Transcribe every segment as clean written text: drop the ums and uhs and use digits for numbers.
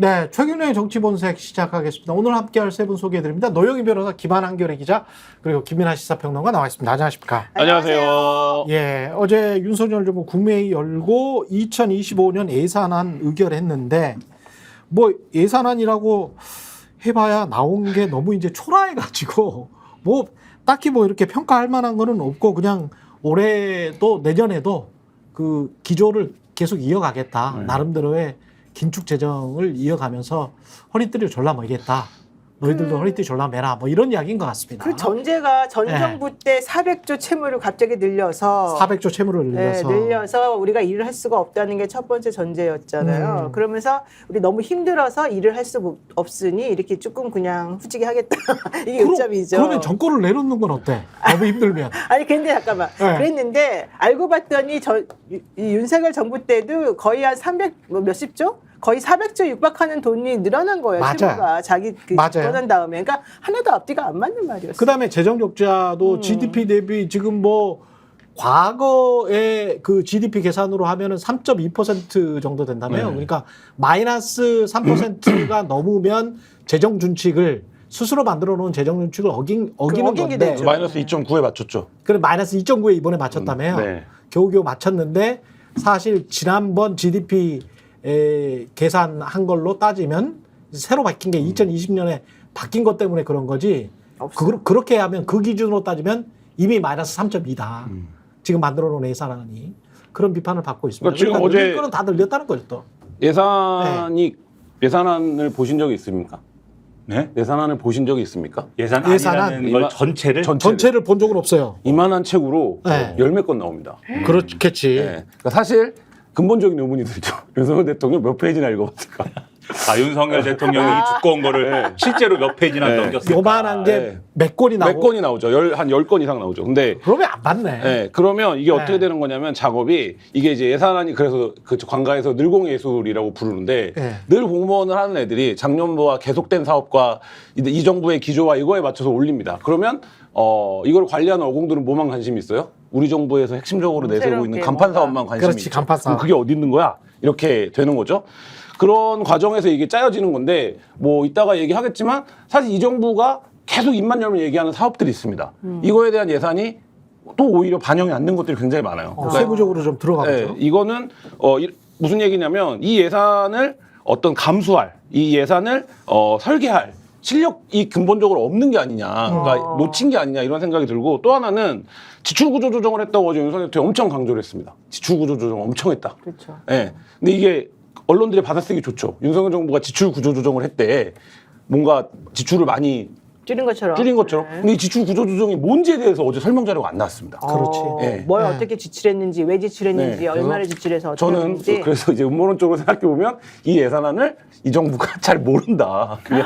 네, 최근의 정치본색 시작하겠습니다. 오늘 함께할 세 분 소개해드립니다. 노영희 변호사, 김한한결의 기자, 그리고 김민하 시사평론가 나와 있습니다. 안녕하십니까? 안녕하세요. 예, 어제 윤석열 정부 국무회의 열고 2025년 예산안 의결했는데 뭐 예산안이라고 해봐야 나온 게 너무 이제 초라해가지고 뭐 딱히 뭐 이렇게 평가할 만한 거는 없고 그냥 올해도 내년에도 그 기조를 계속 이어가겠다. 나름대로의 긴축 재정을 이어가면서 허리띠를 졸라 매겠다. 너희들도 허리띠 졸라 매라. 뭐 이런 이야기인 것 같습니다. 그 전제가 전 정부 때 400조 채무를 갑자기 늘려서 400조 채무를 늘려서. 네, 늘려서 우리가 일을 할 수가 없다는 게 첫 번째 전제였잖아요. 그러면서 우리 너무 힘들어서 일을 할 수 없으니 이렇게 조금 그냥 후지게 하겠다. 이게 요점이죠. 그러면 정권을 내놓는 건 어때? 너무 힘들면. 아니 근데 잠깐만 네. 그랬는데 알고 봤더니 이 윤석열 정부 때도 거의 한 300 몇십 조? 거의 400조 육박하는 돈이 늘어난 거예요. 맞아요. 채무가 자기 맞아요. 떠난 다음에. 그러니까 하나도 앞뒤가 안 맞는 말이었어요. 그다음에 재정 적자도 GDP 대비 지금 뭐 과거에 그 GDP 계산으로 하면은 3.2% 정도 된다며요. 그러니까 마이너스 3%가 넘으면 재정 준칙을 스스로 만들어 놓은 재정 준칙을 어기는 건데 되죠. 마이너스 2.9에 맞췄죠. 그래 마이너스 2.9에 이번에 맞췄다며요. 네. 겨우겨우 맞췄는데 사실 지난번 GDP 계산한 걸로 따지면 새로 바뀐 게 2020년에 바뀐 것 때문에 그런 거지. 그렇게 하면 그 기준으로 따지면 이미 마이너스 3.2다. 지금 만들어 놓은 예산안이. 그런 비판을 받고 있습니다. 그러니까 지금 그러니까 어제 늘릴 거는 다 늘렸다는 거죠 또. 예산안을 보신 적이 있습니까? 네? 예산안을 보신 적이 있습니까? 예산안이라는 걸 이마- 전체를 전체를 본 적은 없어요. 이만한 책으로 네. 열몇 건 나옵니다. 그렇겠지. 네. 그러니까 사실 근본적인 의문이 들죠. 윤석열 대통령 몇 페이지나 읽어봤을까? 윤석열 대통령이 이 두꺼운 거를 실제로 몇 페이지나 네. 넘겼을까? 요만한 게 네. 몇 건이 나오고. 몇 건이 나오죠. 한 10건 이상 나오죠. 근데 그러면 안 받네. 네, 그러면 이게 어떻게 네. 되는 거냐면 작업이 이게 이제 예산안이 그래서 그 관가에서 늘공예술이라고 부르는데 네. 늘 공무원을 하는 애들이 작년도와 계속된 사업과 이 정부의 기조와 이거에 맞춰서 올립니다. 그러면 이걸 관리하는 어공들은 뭐만 관심이 있어요? 우리 정부에서 핵심적으로 내세우고 있는 새롭게 간판 뭔가. 사업만 관심이 그렇지, 있죠. 간판 사업. 그럼 그게 어디 있는 거야? 이렇게 되는 거죠. 그런 과정에서 이게 짜여지는 건데 뭐 이따가 얘기하겠지만 사실 이 정부가 계속 입만 열면 얘기하는 사업들이 있습니다. 이거에 대한 예산이 또 오히려 반영이 안 된 것들이 굉장히 많아요. 그러니까 세부적으로 좀 들어가보죠. 네, 이거는 무슨 얘기냐면 이 예산을 어떤 감수할 이 예산을 설계할 실력이 근본적으로 없는 게 아니냐, 그러니까 놓친 게 아니냐 이런 생각이 들고 또 하나는 지출구조 조정을 했다고 어제 윤석열 대통령이 엄청 강조를 했습니다. 지출구조 조정 엄청 했다. 그렇죠. 예. 근데 이게 언론들이 받아쓰기 좋죠. 윤석열 정부가 지출구조 조정을 했대. 뭔가 지출을 많이 줄인 것처럼. 줄인 것처럼. 네. 근데 이 지출 구조 조정이 뭔지에 대해서 어제 설명 자료가 안 나왔습니다. 그렇지. 네. 뭘 네. 어떻게 지출했는지, 왜 지출했는지, 네, 그래서 얼마를 지출해서 어떻게 저는 했는지. 그래서 이제 음모론적으로 생각해 보면 이 예산안을 이 정부가 잘 모른다. 그게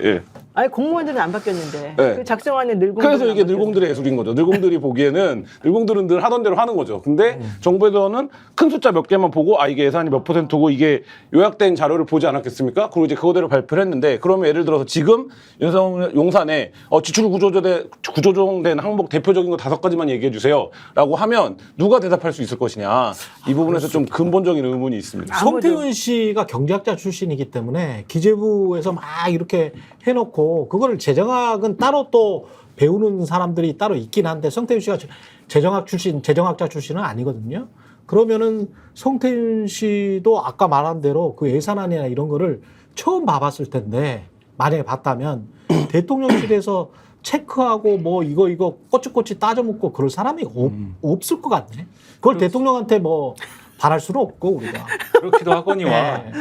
예. 아니 공무원들은 안 바뀌었는데 네. 그 작성하는 늘공. 그래서 이게 늘공들의 예술인 거죠. 늘공들이 보기에는 늘공들은 늘 하던 대로 하는 거죠. 근데 정부에서는 큰 숫자 몇 개만 보고 이게 예산이 몇 %고 이게 요약된 자료를 보지 않았겠습니까? 그리고 이제 그거대로 발표를 했는데 그러면 예를 들어서 지금 윤석열 용산에 지출 구조조정된 항목 대표적인 거 5가지만 얘기해 주세요라고 하면 누가 대답할 수 있을 것이냐. 이 부분에서 좀 근본적인 의문이 있습니다. 성태윤 씨가 경제학자 출신이기 때문에 기재부에서 막 이렇게 해놓고 그거를 재정학은 따로 또 배우는 사람들이 따로 있긴 한데 성태윤 씨가 재정학자 출신은 아니거든요. 그러면은 성태윤 씨도 아까 말한 대로 그 예산안이나 이런 거를 처음 봐봤을 텐데 만약에 봤다면 대통령실에서 체크하고 뭐 이거 꼬치꼬치 따져 묻고 그럴 사람이 없을 것 같네. 그걸 대통령한테 뭐 바랄 수는 없고 우리가. 그렇기도 하거니와 네.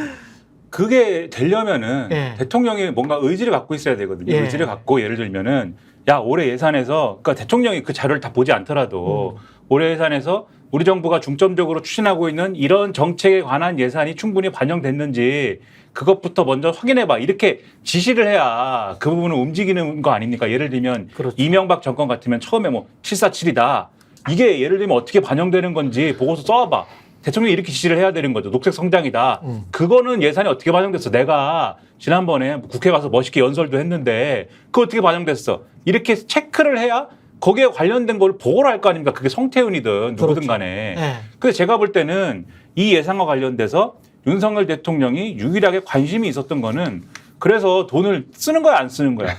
그게 되려면은 예. 대통령이 뭔가 의지를 갖고 있어야 되거든요. 예. 의지를 갖고 예를 들면은 올해 예산에서 그러니까 대통령이 그 자료를 다 보지 않더라도 올해 예산에서 우리 정부가 중점적으로 추진하고 있는 이런 정책에 관한 예산이 충분히 반영됐는지 그것부터 먼저 확인해봐. 이렇게 지시를 해야 그 부분을 움직이는 거 아닙니까? 예를 들면 그렇죠. 이명박 정권 같으면 처음에 뭐 747이다. 이게 예를 들면 어떻게 반영되는 건지 보고서 써와봐. 대통령이 이렇게 지시를 해야 되는 거죠. 녹색 성장이다. 그거는 예산이 어떻게 반영됐어? 내가 지난번에 국회 가서 멋있게 연설도 했는데 그거 어떻게 반영됐어? 이렇게 체크를 해야 거기에 관련된 걸 보고를 할 거 아닙니까? 그게 성태윤이든 누구든 그렇죠. 간에. 네. 그래서 제가 볼 때는 이 예산과 관련돼서 윤석열 대통령이 유일하게 관심이 있었던 거는 그래서 돈을 쓰는 거야 안 쓰는 거야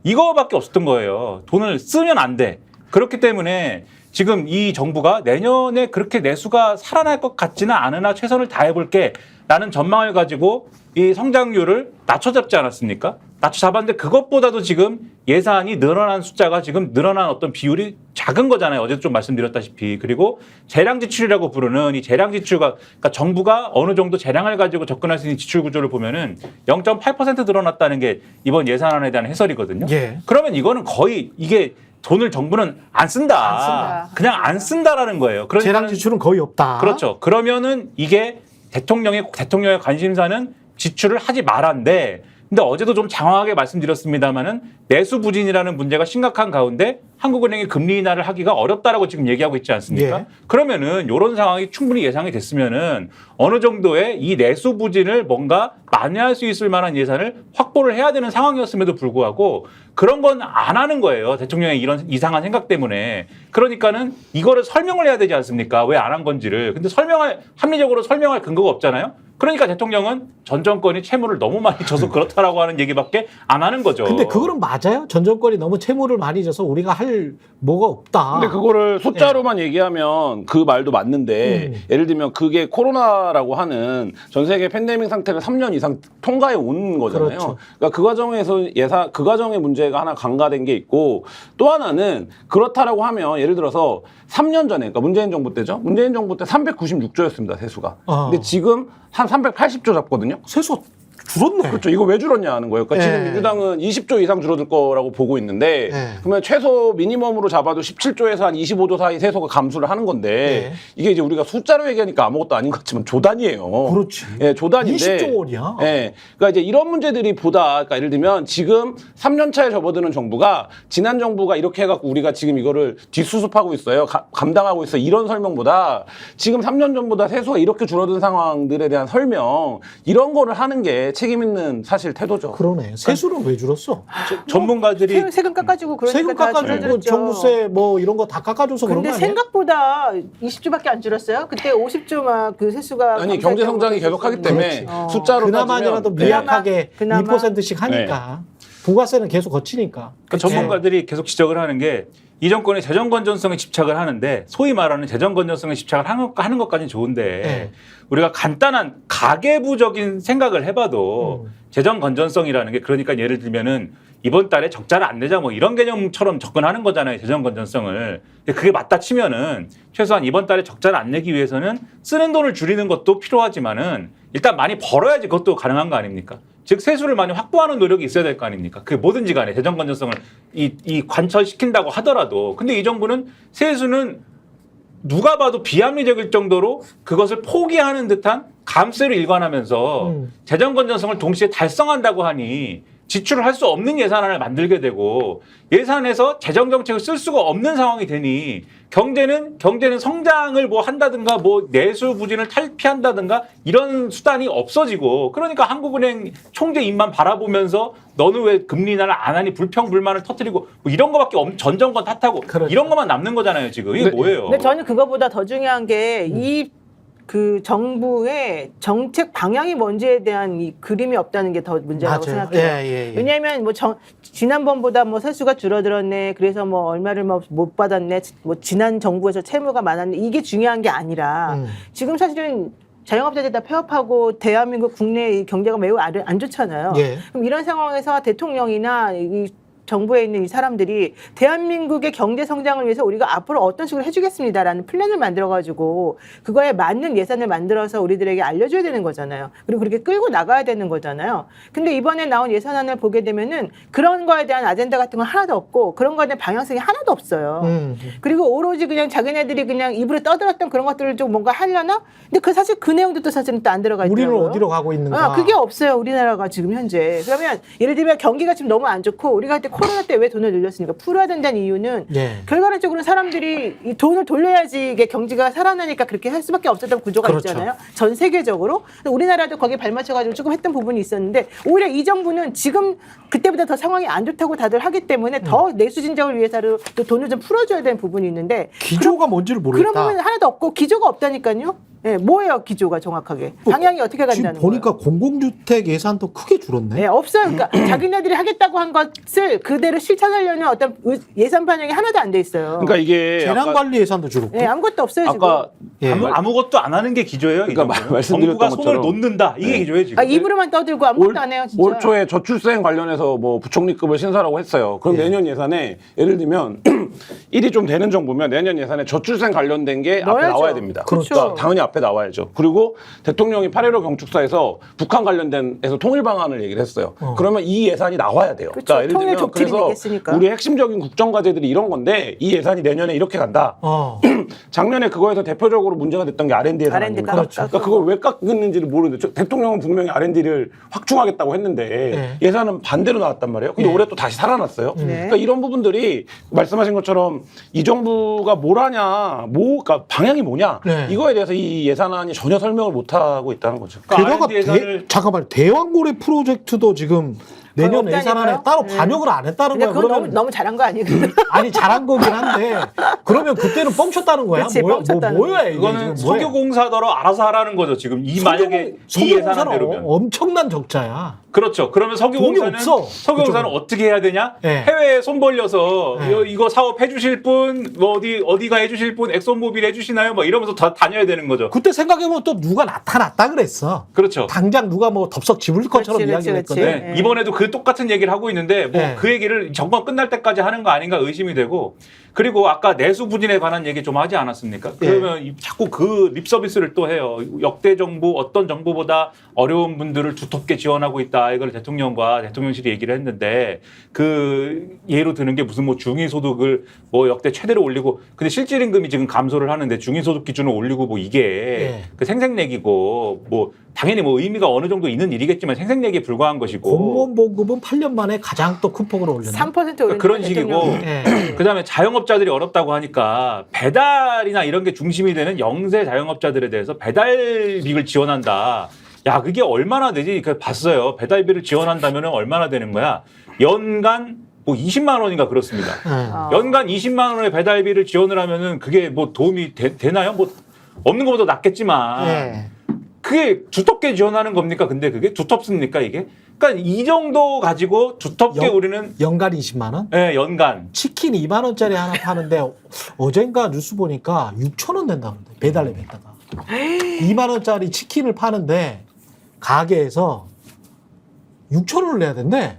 이거밖에 없었던 거예요. 돈을 쓰면 안 돼. 그렇기 때문에 지금 이 정부가 내년에 그렇게 내수가 살아날 것 같지는 않으나 최선을 다해볼게 라는 전망을 가지고 이 성장률을 낮춰잡지 않았습니까? 낮춰잡았는데 그것보다도 지금 예산이 늘어난 숫자가 지금 늘어난 어떤 비율이 작은 거잖아요. 어제도 좀 말씀드렸다시피. 그리고 재량 지출이라고 부르는 이 재량 지출가, 그러니까 정부가 어느 정도 재량을 가지고 접근할 수 있는 지출 구조를 보면은 0.8% 늘어났다는 게 이번 예산안에 대한 해설이거든요. 예. 그러면 이거는 거의 이게 돈을 정부는 안 쓴다. 안 쓴다. 그냥 안 쓴다라는 거예요. 그러니까 재량 지출은 거의 없다. 그렇죠. 그러면은 이게 대통령의 관심사는 지출을 하지 말란데, 근데 어제도 좀 장황하게 말씀드렸습니다만은 내수 부진이라는 문제가 심각한 가운데 한국은행이 금리 인하를 하기가 어렵다라고 지금 얘기하고 있지 않습니까? 예. 그러면은 이런 상황이 충분히 예상이 됐으면은 어느 정도의 이 내수 부진을 뭔가 만회할 수 있을 만한 예산을 확보를 해야 되는 상황이었음에도 불구하고 그런 건 안 하는 거예요. 대통령의 이런 이상한 생각 때문에. 그러니까는 이거를 설명을 해야 되지 않습니까? 왜 안 한 건지를. 근데 합리적으로 설명할 근거가 없잖아요. 그러니까 대통령은 전 정권이 채무를 너무 많이 져서 그렇다라고 하는 얘기밖에 안 하는 거죠. 근데 그거는 맞아요? 전 정권이 너무 채무를 많이 져서 우리가 할 뭐가 없다. 근데 그거를 숫자로만 얘기하면 그 말도 맞는데 예를 들면 그게 코로나라고 하는 전 세계 팬데믹 상태를 3년 이상 통과해 온 거잖아요. 그렇죠. 그러니까 그 과정에서 그 과정의 문제가 하나 간과된 게 있고 또 하나는 그렇다라고 하면 예를 들어서 3년 전에 그러니까 문재인 정부 때죠. 문재인 정부 때 396조였습니다. 세수가. 근데 지금 한 380조 잡거든요. 세수가 줄었네. 그렇죠. 이거 왜 줄었냐 하는 거예요. 그러니까 예. 지금 민주당은 20조 이상 줄어들 거라고 보고 있는데 예. 그러면 최소 미니멈으로 잡아도 17조에서 한 25조 사이 세수가 감소를 하는 건데 예. 이게 이제 우리가 숫자로 얘기하니까 아무것도 아닌 것 같지만 조단이에요. 그렇지. 예, 조단인데. 20조 원이야. 예. 그러니까 이제 이런 문제들이 그러니까 예를 들면 지금 3년 차에 접어드는 정부가 지난 정부가 이렇게 해갖고 우리가 지금 이거를 뒷수습하고 있어요. 감당하고 있어요. 이런 설명보다 지금 3년 전보다 세수가 이렇게 줄어든 상황들에 대한 설명 이런 거를 하는 게 책임 있는 사실 태도죠. 그러네. 세수는 왜 줄었어? 전문가들이 세금 깎아주고 그러니까 세금 다 깎아주고 줄어들었죠. 정부세 뭐 이런 거 다 깎아줘서 그런 거 근데 아니야? 생각보다 20조밖에 안 줄었어요. 그때 50조 막 그 세수가 아니 경제 성장이 계속하기 때문에 숫자로 그나마라도 따지면 미약하게 그나마. 2%씩 하니까 부가세는 계속 거치니까. 그러니까 전문가들이 계속 지적을 하는 게 이 정권의 재정 건전성에 집착을 하는데 소위 말하는 재정 건전성에 집착을 하는 것까지는 좋은데 네. 우리가 간단한 가계부적인 생각을 해봐도 재정 건전성이라는 게 그러니까 예를 들면은 이번 달에 적자를 안 내자 뭐 이런 개념처럼 접근하는 거잖아요. 재정 건전성을. 근데 그게 맞다 치면은 최소한 이번 달에 적자를 안 내기 위해서는 쓰는 돈을 줄이는 것도 필요하지만은 일단 많이 벌어야지 그것도 가능한 거 아닙니까? 즉 세수를 많이 확보하는 노력이 있어야 될 거 아닙니까? 그게 뭐든지 간에 재정 건전성을 이 관철시킨다고 하더라도 근데 이 정부는 세수는 누가 봐도 비합리적일 정도로 그것을 포기하는 듯한 감세로 일관하면서 재정 건전성을 동시에 달성한다고 하니 지출을 할 수 없는 예산안을 만들게 되고 예산에서 재정 정책을 쓸 수가 없는 상황이 되니 경제는 성장을 뭐 한다든가 뭐 내수 부진을 탈피한다든가 이런 수단이 없어지고 그러니까 한국은행 총재 입만 바라보면서 너는 왜 금리 인하를 안 하니 불평불만을 터뜨리고 뭐 이런 거밖에 전 정권 탓하고 그렇죠. 이런 것만 남는 거잖아요 지금. 이게 네. 뭐예요? 근데 저는 그거보다 더 중요한 게 그 정부의 정책 방향이 뭔지에 대한 이 그림이 없다는 게 더 문제라고 맞아요. 생각해요. 예. 왜냐하면 뭐 지난번보다 뭐 세수가 줄어들었네. 그래서 뭐 얼마를 뭐 못 받았네. 뭐 지난 정부에서 채무가 많았네. 이게 중요한 게 아니라 지금 사실은 자영업자들이 다 폐업하고 대한민국 국내 경제가 매우 안 좋잖아요. 예. 그럼 이런 상황에서 대통령이나 이 정부에 있는 이 사람들이 대한민국의 경제 성장을 위해서 우리가 앞으로 어떤 식으로 해주겠습니다라는 플랜을 만들어가지고 그거에 맞는 예산을 만들어서 우리들에게 알려줘야 되는 거잖아요. 그리고 그렇게 끌고 나가야 되는 거잖아요. 근데 이번에 나온 예산안을 보게 되면은 그런 거에 대한 아젠다 같은 건 하나도 없고 그런 거에 대한 방향성이 하나도 없어요. 그리고 오로지 그냥 자기네들이 그냥 입으로 떠들었던 그런 것들을 좀 뭔가 하려나? 근데 그 사실 그 내용도 사실은 또 안 들어가 있더라고요. 우리는 어디로 가고 있는가? 그게 없어요. 우리나라가 지금 현재. 그러면 예를 들면 경기가 지금 너무 안 좋고 우리가 할 때 코로나 때 왜 돈을 늘렸습니까? 풀어야 된다는 이유는 예. 결과론적으로 사람들이 이 돈을 돌려야지 이게 경제가 살아나니까 그렇게 할 수밖에 없었던 구조가 그렇죠. 있잖아요. 전 세계적으로. 우리나라도 거기에 발맞춰가지고 조금 했던 부분이 있었는데 오히려 이 정부는 지금 그때보다 더 상황이 안 좋다고 다들 하기 때문에 더 내수 진정을 위해서도 또 돈을 좀 풀어줘야 되는 부분이 있는데 기조가 뭔지를 모르겠다. 그런 부분은 하나도 없고 기조가 없다니까요. 예, 뭐예요 기조가 정확하게 방향이 어떻게 지금 간다는 보니까 거예요? 공공주택 예산도 크게 줄었네. 네, 없어요. 그러니까 자기네들이 하겠다고 한 것을 그대로 실천하려는 어떤 예산 반영이 하나도 안 돼 있어요. 그러니까 이게 재난관리 예산도 줄었고. 네, 아무것도 없어요 아까 예. 아무것도 안 하는 게 기조예요. 이 그러니까 정도는. 말씀드렸던 정부가 손을 것처럼. 놓는다. 이게 네. 기조예요 지금. 지금. 입으로만 떠들고 아무것도 안 해요. 진짜. 올 초에 저출생 관련해서 뭐 부총리급을 신설하고 했어요. 그럼 예. 내년 예산에 예를 들면 일이 좀 되는 정부면 내년 예산에 저출생 관련된 게 앞에 넣어야죠. 나와야 됩니다. 그렇죠. 그러니까 당연히 앞에 나와야죠. 그리고 대통령이 8.15 경축사에서 북한 관련된에서 통일 방안을 얘기를 했어요. 그러면 이 예산이 나와야 돼요. 그렇죠. 예를 통일 들면 족질이 그래서 있겠으니까. 우리 핵심적인 국정 과제들이 이런 건데 이 예산이 내년에 이렇게 간다. 작년에 그거에서 대표적으로 문제가 됐던 게 R&D 예산 R&D 아닙니까? 깎았고. 그러니까 그걸 왜 깎았는지를 모르는데 대통령은 분명히 R&D를 확충하겠다고 했는데 네. 예산은 반대로 나왔단 말이에요. 근데 네. 올해 또 다시 살아났어요. 네. 그러니까 이런 부분들이 말씀하신 것처럼 이 정부가 뭘 하냐, 그러니까 방향이 뭐냐 네. 이거에 대해서 이 예산안이 전혀 설명을 못 하고 있다는 거죠. 그러니까 게다가 R&D 예산을 잠깐만 대왕고래 프로젝트도 지금 내년 없다니까요? 예산안에 따로 네. 반영을 안 했다는 근데 거야. 그건 그러면 너무 잘한 거 아니에요? 아니 잘한 거긴 한데 그러면 그때는 뻥쳤다는 거야. 그치, 뻥쳤다는 뭐야 이게 그거는 지금 뭐야? 석유공사더러 알아서 하라는 거죠. 지금 이 만약에 이 예산안대로면. 엄청난 적자야. 그렇죠. 그러면 석유공사는 돈이 없어. 석유공사는 그쪽은. 어떻게 해야 되냐? 네. 해외에 손 벌려서 네. 이거 사업 해주실 분, 뭐 어디가 해주실 분, 엑소모빌 해주시나요? 뭐 이러면서 다 다녀야 되는 거죠. 그때 생각해보면 또 누가 나타났다 그랬어. 그렇죠. 당장 누가 뭐 덥석 집을 것처럼 그렇지, 이야기를 그렇지, 했거든. 네. 네. 이번에도 그 똑같은 얘기를 하고 있는데 뭐 네. 그 얘기를 정권 끝날 때까지 하는 거 아닌가 의심이 되고 그리고 아까 내수 부진에 관한 얘기 좀 하지 않았습니까? 그러면 자꾸 그 립 서비스를 또 해요. 역대 정부 어떤 정부보다 어려운 분들을 두텁게 지원하고 있다. 이걸 대통령과 대통령실이 얘기를 했는데 그 예로 드는 게 무슨 뭐 중위소득을 뭐 역대 최대로 올리고 근데 실질임금이 지금 감소를 하는데 중위소득 기준을 올리고 뭐 이게 네. 그 생색내기고 뭐 당연히 뭐 의미가 어느 정도 있는 일이겠지만 생색내기에 불과한 것이고 공무원 보급은 8년 만에 가장 또 큰 폭으로 올렸네. 3% 올린 그런 식이고 네. 그다음에 자영업자들이 어렵다고 하니까 배달이나 이런 게 중심이 되는 영세 자영업자들에 대해서 배달비를 지원한다. 야 그게 얼마나 되지? 그 봤어요. 배달비를 지원한다면 얼마나 되는 거야? 연간 뭐 20만 원인가 그렇습니다. 네. 연간 20만 원의 배달비를 지원을 하면은 그게 뭐 도움이 되나요? 뭐 없는 것보다 낫겠지만 네. 그게 두텁게 지원하는 겁니까? 근데 그게 두텁습니까 이게? 그러니까 이 정도 가지고 두텁게 우리는 연간 20만 원? 연간 치킨 2만 원짜리 하나 파는데 어젠가 뉴스 보니까 6천 원 낸다는데 배달앱 했다가 2만 원짜리 치킨을 파는데 가게에서 6천 원을 내야 된대.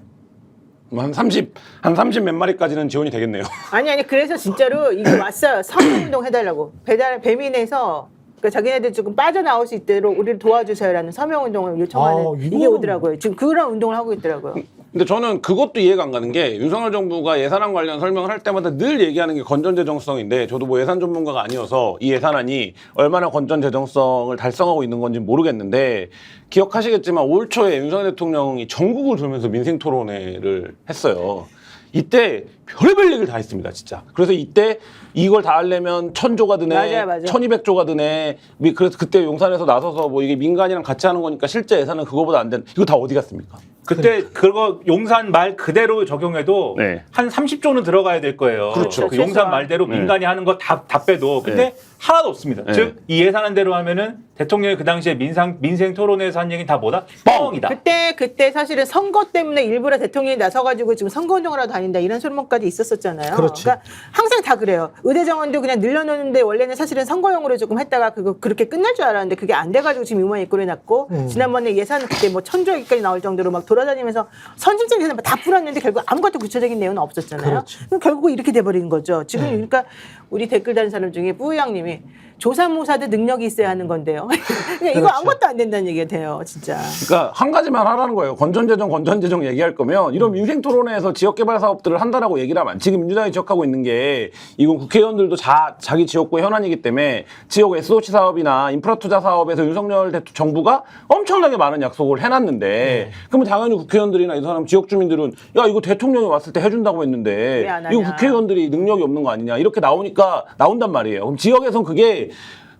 한 30 몇 마리까지는 지원이 되겠네요. 아니 그래서 진짜로 이게 왔어요. 서명운동 해달라고 배민에서 그러니까 자기네들 조금 빠져나올 수 있도록 우리를 도와주세요라는 서명운동을 요청하는 이게 이거는- 오더라고요. 지금 그런 운동을 하고 있더라고요. 근데 저는 그것도 이해가 안 가는 게 윤석열 정부가 예산안 관련 설명을 할 때마다 늘 얘기하는 게 건전재정성인데 저도 뭐 예산 전문가가 아니어서 이 예산안이 얼마나 건전재정성을 달성하고 있는 건지 모르겠는데 기억하시겠지만 올 초에 윤석열 대통령이 전국을 돌면서 민생토론회를 했어요. 이때 별의별 얘기를 다 했습니다, 진짜. 그래서 이때 이걸 다 하려면 1,000조가 드네, 맞아요. 1,200조가 드네. 그래서 그때 용산에서 나서서 뭐 이게 민간이랑 같이 하는 거니까 실제 예산은 그거보다 안 된. 이거 다 어디 갔습니까? 그때 그거 용산 말 그대로 적용해도 네. 한 30조는 들어가야 될 거예요. 그렇죠. 그 용산 최소한. 말대로 네. 민간이 하는 거 다 빼도 근데 네. 하나도 없습니다. 네. 즉 이 예산안대로 하면은 대통령이 그 당시에 민생 토론회에서 한 얘기는 다 뭐다? 뻥이다. 그때 사실은 선거 때문에 일부러 대통령이 나서가지고 지금 선거운동을 하러 다닌다 이런 소문까지 있었었잖아요. 그렇지. 그러니까 항상 다 그래요. 의대 정원도 그냥 늘려놓는데 원래는 사실은 선거용으로 조금 했다가 그렇게 끝날 줄 알았는데 그게 안 돼가지고 지금 이모에 이꼴해놨고 지난번에 예산 그때 뭐 1,000조까지 나올 정도로 막 돌아다니면서 선진적 예산 다 풀었는데 결국 아무것도 구체적인 내용은 없었잖아요. 그렇지. 그럼 결국 이렇게 돼버린 거죠. 지금 그러니까 우리 댓글 다는 사람 중에 뿌양님이 조사모사도 능력이 있어야 하는 건데요. 그냥 이거 그렇죠. 아무것도 안 된다는 얘기가 돼요, 진짜. 그러니까 한 가지만 하라는 거예요. 건전재정 얘기할 거면 이런 민생토론회에서 지역개발 사업들을 한다라고 얘기를 하면 지금 민주당이 지적하고 있는 게 이건 국회의원들도 자기 지역구의 현안이기 때문에 지역 SOC 사업이나 인프라 투자 사업에서 윤석열 정부가 엄청나게 많은 약속을 해놨는데 그러면 당연히 국회의원들이나 이 사람 지역 주민들은 야 이거 대통령이 왔을 때 해준다고 했는데 왜 안 하냐. 이거 국회의원들이 능력이 없는 거 아니냐 이렇게 나온단 말이에요. 그럼 지역에선 그게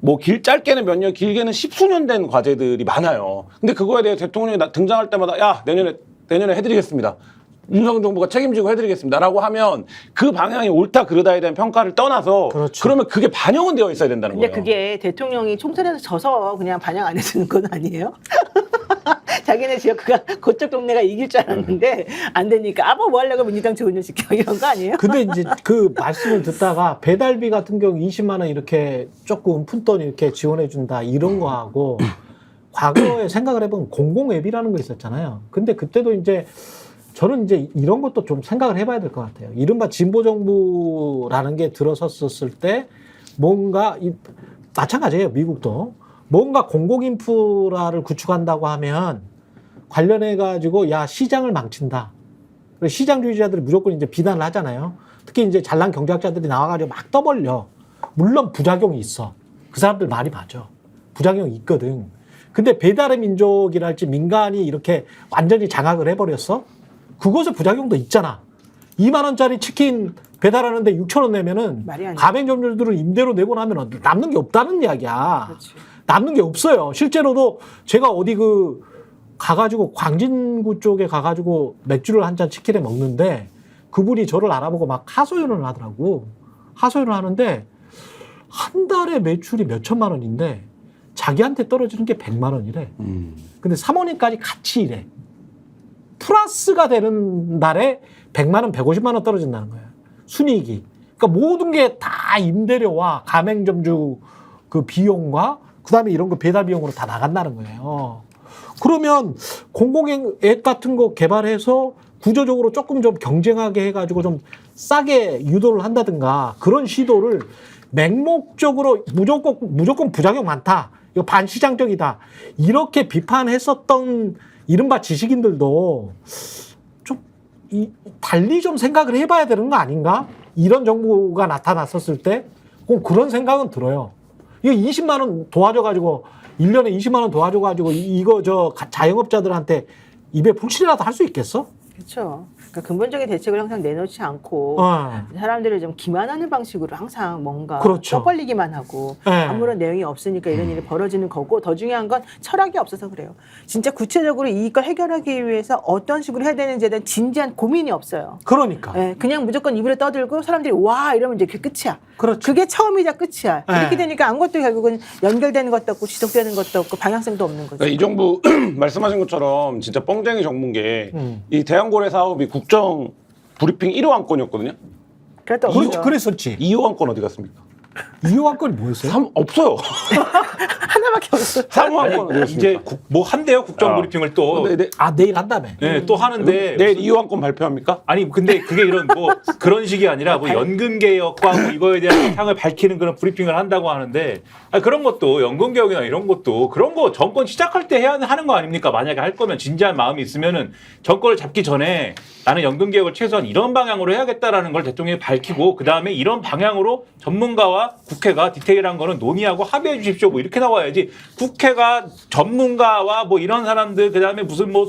뭐 짧게는 몇 년, 길게는 10수년 된 과제들이 많아요. 근데 그거에 대해 대통령이 등장할 때마다 야 내년에 해드리겠습니다. 윤석열 정부가 책임지고 해드리겠습니다라고 하면 그 방향이 옳다 그르다에 대한 평가를 떠나서 그렇죠. 그러면 그게 반영은 되어 있어야 된다는 근데 거예요. 그게 대통령이 총선에서 져서 그냥 반영 안 해주는 건 아니에요? 자기네 지역구가 그쪽 동네가 이길 줄 알았는데 안 되니까 뭐 하려고 민주당 지원시켜 이런 거 아니에요? 근데 이제 그 말씀을 듣다가 배달비 같은 경우 20만 원 이렇게 조금 푼돈 이렇게 지원해 준다 이런 거하고 과거에 생각을 해보면 공공앱이라는 거 있었잖아요. 근데 그때도 이제 저는 이제 이런 것도 좀 생각을 해봐야 될 것 같아요. 이른바 진보 정부라는 게 들어섰을 때 뭔가 마찬가지예요. 미국도 뭔가 공공 인프라를 구축한다고 하면 관련해 가지고 야 시장을 망친다. 그래서 시장주의자들이 무조건 이제 비난을 하잖아요. 특히 이제 잘난 경제학자들이 나와가지고 막 떠벌려. 물론 부작용이 있어. 그 사람들 말이 맞아. 부작용이 있거든. 근데 배달의 민족이랄지 민간이 이렇게 완전히 장악을 해버렸어? 그것의 부작용도 있잖아. 2만 원짜리 치킨 배달하는데 6천 원 내면은 말이 안 돼. 가맹점주들은 임대료 내고 나면 남는 게 없다는 이야기야. 그렇지. 남는 게 없어요. 실제로도 제가 어디 가가지고 광진구 쪽에 가가지고 맥주를 한 잔 치킨에 먹는데 그분이 저를 알아보고 막 하소연을 하더라고. 하소연을 하는데 한 달에 매출이 몇 천만 원인데 자기한테 떨어지는 게 100만 원이래. 근데 사모님까지 같이 일해. 플러스가 되는 날에 100만 원, 150만 원 떨어진다는 거야. 순이익이. 그러니까 모든 게 다 임대료와 가맹점주 그 비용과 그다음에 이런 거 배달 비용으로 다 나간다는 거예요. 그러면 공공앱 같은 거 개발해서 구조적으로 조금 좀 경쟁하게 해가지고 좀 싸게 유도를 한다든가 그런 시도를 맹목적으로 무조건 부작용 많다. 이거 반시장적이다. 이렇게 비판했었던 이른바 지식인들도 좀 달리 좀 생각을 해봐야 되는 거 아닌가? 이런 정부가 나타났었을 때 그런 생각은 들어요. 이거 20만 원 도와줘가지고 1년에 20만 원 도와줘가지고 이거 자영업자들한테 입에 풀칠이라도 할 수 있겠어? 그렇죠. 그러니까 근본적인 대책을 항상 내놓지 않고 어. 사람들을 좀 기만하는 방식으로 항상 뭔가 그렇죠. 떠벌리기만 하고 네. 아무런 내용이 없으니까 이런 일이 벌어지는 거고 더 중요한 건 철학이 없어서 그래요. 진짜 구체적으로 이걸 해결하기 위해서 어떤 식으로 해야 되는지에 대한 진지한 고민이 없어요. 그러니까. 예, 그냥 무조건 입으로 떠들고 사람들이 와 이러면 이제 그게 끝이야. 그렇죠. 그게 처음이자 끝이야. 네. 이렇게 되니까 아무것도 결국은 연결되는 것도 없고 지속되는 것도 없고 방향성도 없는 거죠. 그러니까 이 정부 말씀하신 것처럼 진짜 뻥쟁이 정부인 게 이 대한고래 사업이 국정 브리핑 1호 안건이었거든요. 그랬던 그렇죠. 거죠. 그랬었지. 2호 안건 어디 갔습니까? 이호 안건이 뭐였어요? 없어요. 하나밖에 없어. 3호 안건 어디 이제 갔습니까? 뭐 한대요 국정 브리핑을 또 내일 한다며. 또 하는데 내일 2호 안건 발표합니까? 아니 근데 그게 이런 뭐 그런 식이 아니라 뭐 연금 개혁과 뭐 이거에 대한 사항을 밝히는 그런 브리핑을 한다고 하는데 그런 것도 연금 개혁이나 이런 것도 그런 거 정권 시작할 때 해야 하는 거 아닙니까? 만약에 할 거면 진지한 마음이 있으면은 정권을 잡기 전에 나는 연금 개혁을 최소한 이런 방향으로 해야겠다라는 걸 대통령이 밝히고 그 다음에 이런 방향으로 전문가와 국회가 디테일한 거는 논의하고 합의해 주십시오. 뭐 이렇게 나와야지 국회가 전문가와 뭐 이런 사람들 그 다음에 무슨 뭐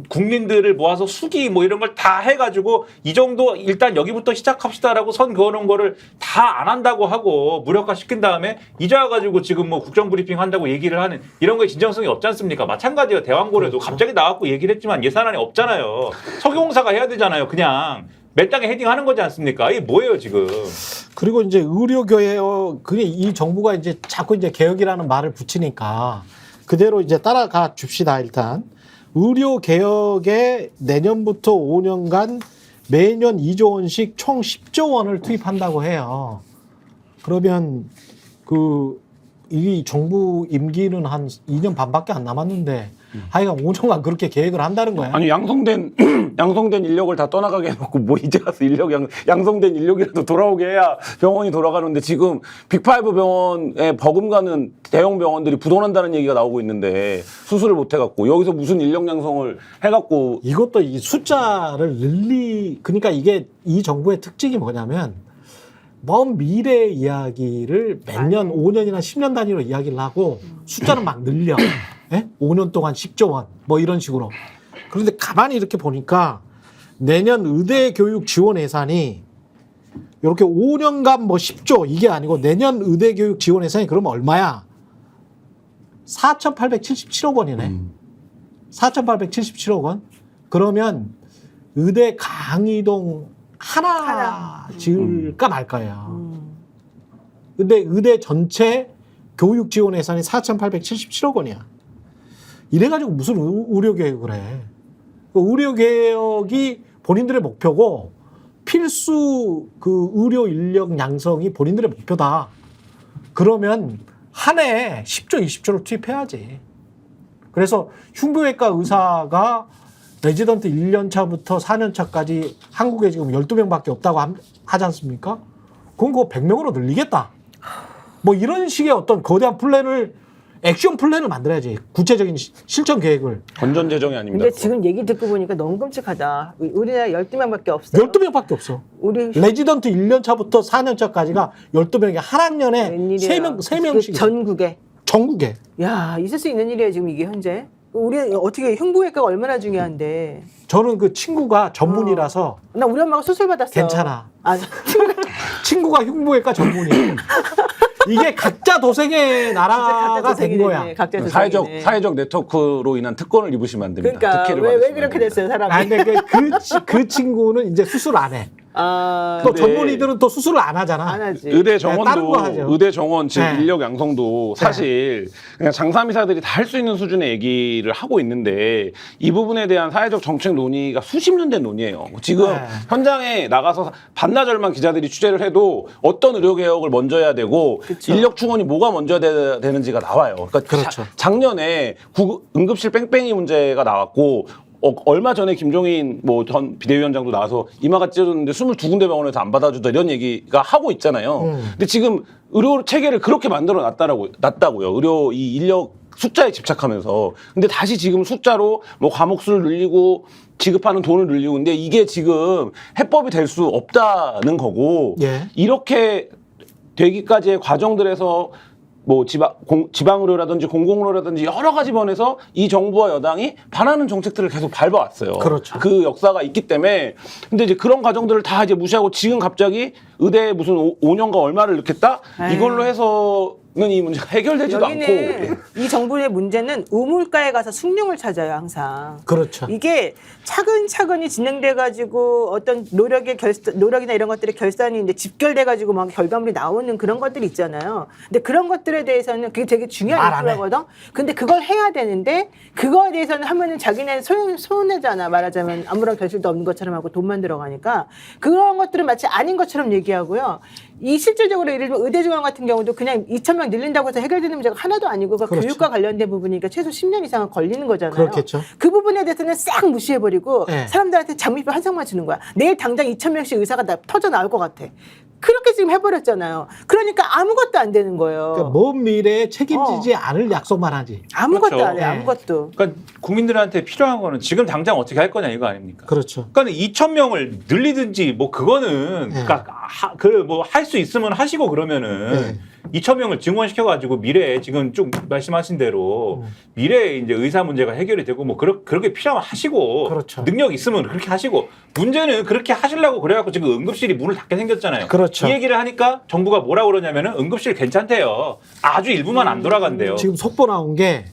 국민들을 모아서 수기 뭐 이런 걸 다 해가지고 이 정도 일단 여기부터 시작합시다라고 선 그어놓은 거를 다 안 한다고 하고 무력화 시킨 다음에 이제 와가지고 지금 뭐 국정 브리핑 한다고 얘기를 하는 이런 거에 진정성이 없지 않습니까? 마찬가지예요. 대왕고래도 갑자기 나왔고 얘기를 했지만 예산안이 없잖아요. 석유공사가 해야 되잖아요. 그냥 맨 땅에 헤딩하는 거지 않습니까? 이게 뭐예요 지금? 그리고 이제 의료개혁, 그게 이 정부가 이제 자꾸 이제 개혁이라는 말을 붙이니까 그대로 이제 따라가 줍시다, 일단. 의료개혁에 내년부터 5년간 매년 2조 원씩 총 10조 원을 투입한다고 해요. 그러면 이 정부 임기는 한 2년 반밖에 안 남았는데 하여간 5년간 그렇게 계획을 한다는 거야. 아니 양성된 인력을 다 떠나가게 해놓고 뭐 이제 가서 양성된 인력이라도 돌아오게 해야 병원이 돌아가는데 지금 빅5 병원에 버금가는 대형 병원들이 부도난다는 얘기가 나오고 있는데 수술을 못 해갖고 여기서 무슨 인력 양성을 해갖고 이것도 이 숫자를 그러니까 이게 이 정부의 특징이 뭐냐면 먼 미래 이야기를 몇 년, 5년이나 10년 단위로 이야기를 하고 숫자는 막 늘려. 예? 5년 동안 10조 원, 뭐 이런 식으로. 그런데 가만히 이렇게 보니까 내년 의대 교육 지원 예산이 이렇게 5년간 뭐 10조 이게 아니고 내년 의대 교육 지원 예산이 그러면 얼마야? 4,877억 원이네. 4,877억 원. 그러면 의대 강의동 하나 지을까 말까야. 근데 의대 전체 교육 지원 예산이 4,877억 원이야. 이래가지고 무슨 의료 개혁을 해. 의료 개혁이 본인들의 목표고 필수 그 의료 인력 양성이 본인들의 목표다. 그러면 한 해에 10조, 20조를 투입해야지. 그래서 흉부외과 의사가 레지던트 1년차부터 4년차까지 한국에 지금 12명밖에 없다고 하지 않습니까? 그럼 그거 100명으로 늘리겠다. 뭐 이런 식의 어떤 거대한 플랜을 액션 플랜을 만들어야지. 구체적인 실천 계획을. 건전 재정이 아닙니다. 근데 그거. 지금 얘기 듣고 보니까 너무 끔찍하다. 우리나라 12명밖에 없어요. 12명밖에 없어. 우리 레지던트 1년차부터 4년차까지가 12명이 한 학년에 웬일이야. 3명씩. 전국에. 전국에. 야, 있을 수 있는 일이에요, 지금 이게 현재. 우리 어떻게 흉부외과가 얼마나 중요한데. 저는 그 친구가 전문이라서 나 우리 엄마가 수술 받았어. 괜찮아. 아, 친구가 흉부외과 전문이에요. 이게 각자 도생의 나라가 된 거야. 각자 도생이네. 사회적 네트워크로 인한 특권을 입으시면 안 됩니다. 그러니까 특혜를 왜 받으시면 그렇게 안 됩니다. 됐어요, 사람이? 아, 근데 그 친구는 이제 수술 안 해. 아, 또 근데 전문의들은 또 수술을 안 하잖아. 안 하지. 의대 다른 거 정원도 하죠. 의대 정원 즉 네. 인력 양성도 사실 그냥 장사미사들이 다 할 수 있는 수준의 얘기를 하고 있는데 이 부분에 대한 사회적 정책 논의가 수십 년 된 논의예요. 지금 네. 현장에 나가서 반나절만 기자들이 취재를 해도 어떤 의료 개혁을 먼저 해야 되고 그쵸. 인력 충원이 뭐가 먼저 돼야 되는지가 나와요. 그러니까 그렇죠. 작년에 응급실 뺑뺑이 문제가 나왔고 얼마 전에 김종인 뭐 전 비대위원장도 나와서 이마가 찢어졌는데 22군데 병원에서 안 받아주다 이런 얘기가 하고 있잖아요. 근데 지금 의료 체계를 그렇게 만들어 놨다고요. 의료 이 인력 숫자에 집착하면서. 근데 다시 지금 숫자로 뭐 과목수를 늘리고 지급하는 돈을 늘리고 근데 이게 지금 해법이 될 수 없다는 거고 예. 이렇게 되기까지의 과정들에서 뭐 지방의료라든지 공공의료라든지 여러 가지 면에서 이 정부와 여당이 반하는 정책들을 계속 밟아왔어요. 그렇죠. 그 역사가 있기 때문에 근데 이제 그런 과정들을 다 이제 무시하고 지금 갑자기 의대에 무슨 5년간 얼마를 넣겠다 에이. 이걸로 해서는 이 문제가 해결되지도 않고 여기는 이 정부의 문제는 우물가에 가서 숭늉을 찾아요, 항상. 그렇죠. 이게 차근차근히 진행돼가지고 어떤 노력이나 이런 것들의 결산이 이제 집결돼가지고 막 결과물이 나오는 그런 것들이 있잖아요. 근데 그런 것들에 대해서는 그게 되게 말 중요한 안 해. 일이거든. 근데 그걸 해야 되는데 그거에 대해서는 하면은 자기네 손해잖아. 말하자면 아무런 결실도 없는 것처럼 하고 돈만 들어가니까 그런 것들은 마치 아닌 것처럼 얘기하고요. 이 실질적으로 예를 들면 의대중앙 같은 경우도 그냥 2,000명 늘린다고 해서 해결되는 문제가 하나도 아니고 그 그렇죠. 교육과 관련된 부분이니까 최소 10년 이상은 걸리는 거잖아요. 그렇겠죠. 그 부분에 대해서는 싹 무시해버리고 네. 사람들한테 장미표 한 상만 주는 거야. 내일 당장 2,000명씩 의사가 터져 나올 것 같아. 그렇게 지금 해버렸잖아요. 그러니까 아무것도 안 되는 거예요. 그러니까 먼 미래에 책임지지 않을 약속만 하지. 아무것도 그렇죠. 안 해. 네. 아무것도. 그러니까 국민들한테 필요한 거는 지금 당장 어떻게 할 거냐 이거 아닙니까? 그렇죠. 그러니까 2,000명을 늘리든지 뭐 그거는 네. 그러니까 그 뭐 할 수 있으면 하시고 그러면은 2,000명을 증원시켜 가지고 미래에 지금 쭉 말씀하신 대로 미래에 이제 의사 문제가 해결이 되고 뭐 그렇게 필요하면 하시고 그렇죠. 능력 있으면 그렇게 하시고 문제는 그렇게 하시려고 그래갖고 지금 응급실이 문을 닫게 생겼잖아요. 그렇죠. 이 얘기를 하니까 정부가 뭐라 그러냐면은 응급실 괜찮대요. 아주 일부만 안 돌아간대요. 지금 속보 나온 게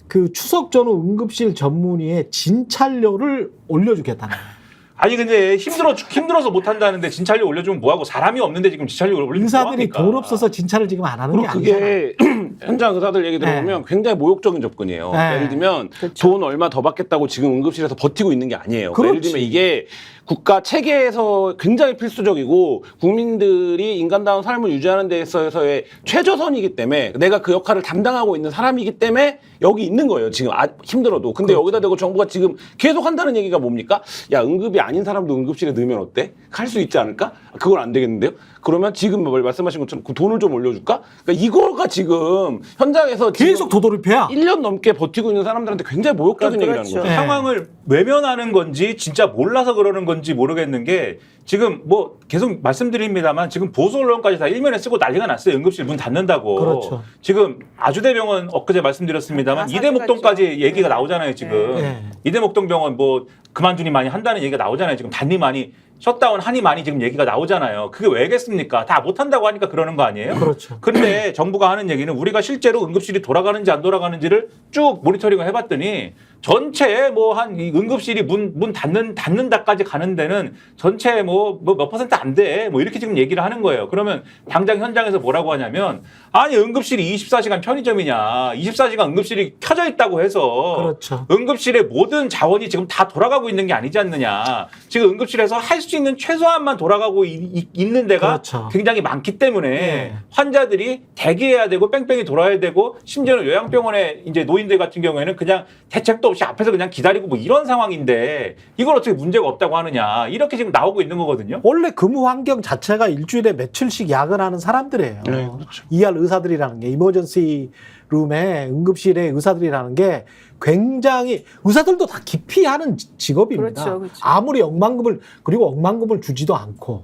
그 추석 전후 응급실 전문의의 진찰료를 올려주겠다는 거예요. 아니 근데 힘들어서 못 한다는데 진찰료 올려주면 뭐하고 사람이 없는데 지금 진찰료 올리면 의사들이 뭐합니까? 돈 없어서 진찰을 지금 안 하는 게 그리고 아니잖아요. 그게 현장 의사들 얘기 들어보면 굉장히 모욕적인 접근이에요. 네. 예를 들면 그렇죠. 돈 얼마 더 받겠다고 지금 응급실에서 버티고 있는 게 아니에요. 그렇지. 예를 들면 이게 국가 체계에서 굉장히 필수적이고 국민들이 인간다운 삶을 유지하는 데 있어서의 최저선이기 때문에 내가 그 역할을 담당하고 있는 사람이기 때문에 여기 있는 거예요. 지금 힘들어도. 근데 여기다 대고 정부가 지금 계속 한다는 얘기가 뭡니까? 야, 응급이 아닌 사람도 응급실에 넣으면 어때? 할 수 있지 않을까? 그건 안 되겠는데요? 그러면 지금 말씀하신 것처럼 그 돈을 좀 올려줄까? 그러니까 이거가 지금 현장에서 계속 도돌이표야. 1년 넘게 버티고 있는 사람들한테 굉장히 모욕적인 그렇죠. 얘기를 하는 거죠. 네. 상황을 외면하는 건지 진짜 몰라서 그러는 건지 모르겠는 게 지금 뭐 계속 말씀드립니다만 지금 보수 언론까지 다 일면에 쓰고 난리가 났어요. 응급실 문 닫는다고. 그렇죠. 지금 아주대병원 엊그제 말씀드렸습니다만 다 이대목동까지 사실까지요. 얘기가 나오잖아요. 지금. 네. 이대목동병원 뭐 그만두니 많이 한다는 얘기가 나오잖아요. 지금 단니 많이 셧다운 하니 많이 지금 얘기가 나오잖아요. 그게 왜겠습니까? 다 못한다고 하니까 그러는 거 아니에요? 그렇죠. 근데 정부가 하는 얘기는 우리가 실제로 응급실이 돌아가는지 안 돌아가는지를 쭉 모니터링을 해봤더니 전체 뭐 한 응급실이 문 닫는다까지 가는 데는 전체 뭐 몇 퍼센트 안 돼. 뭐 이렇게 지금 얘기를 하는 거예요. 그러면 당장 현장에서 뭐라고 하냐면 아니 응급실이 24시간 편의점이냐. 24시간 응급실이 켜져 있다고 해서 그렇죠. 응급실의 모든 자원이 지금 다 돌아가고 있는 게 아니지 않느냐. 지금 응급실에서 할 수 있는 최소한만 돌아가고 있는 데가 그렇죠. 굉장히 많기 때문에 네. 환자들이 대기해야 되고 뺑뺑이 돌아야 되고 심지어는 요양병원에 이제 노인들 같은 경우에는 그냥 대책도 없이 앞에서 그냥 기다리고 뭐 이런 상황인데 이걸 어떻게 문제가 없다고 하느냐. 이렇게 지금 나오고 있는 거거든요. 원래 근무 환경 자체가 일주일에 며칠씩 야근하는 사람들이에요. 네, 그렇죠. ER 의사들이라는 게 이머전시 룸에 응급실의 의사들이라는 게 굉장히 의사들도 다 기피하는 직업입니다. 그렇죠, 그렇죠. 아무리 억만금을 그리고 억만금을 주지도 않고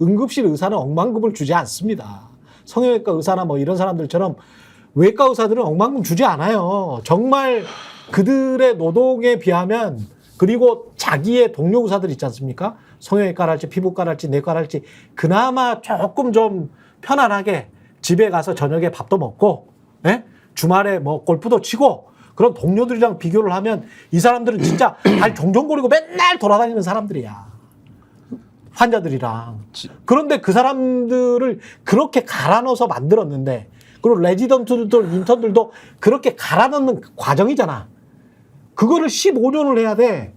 응급실 의사는 억만금을 주지 않습니다. 성형외과 의사나 뭐 이런 사람들처럼 외과 의사들은 억만금 주지 않아요. 정말 그들의 노동에 비하면 그리고 자기의 동료 의사들 있지 않습니까? 성형외과랄지 피부과랄지 내과랄지 그나마 조금 좀 편안하게 집에 가서 저녁에 밥도 먹고 예? 주말에 뭐 골프도 치고 그런 동료들이랑 비교를 하면 이 사람들은 진짜 발 종종거리고 맨날 돌아다니는 사람들이야. 환자들이랑. 그런데 그 사람들을 그렇게 갈아 넣어서 만들었는데 그리고 레지던트들, 인턴들도 그렇게 갈아 넣는 공장이잖아. 그거를 15년을 해야 돼.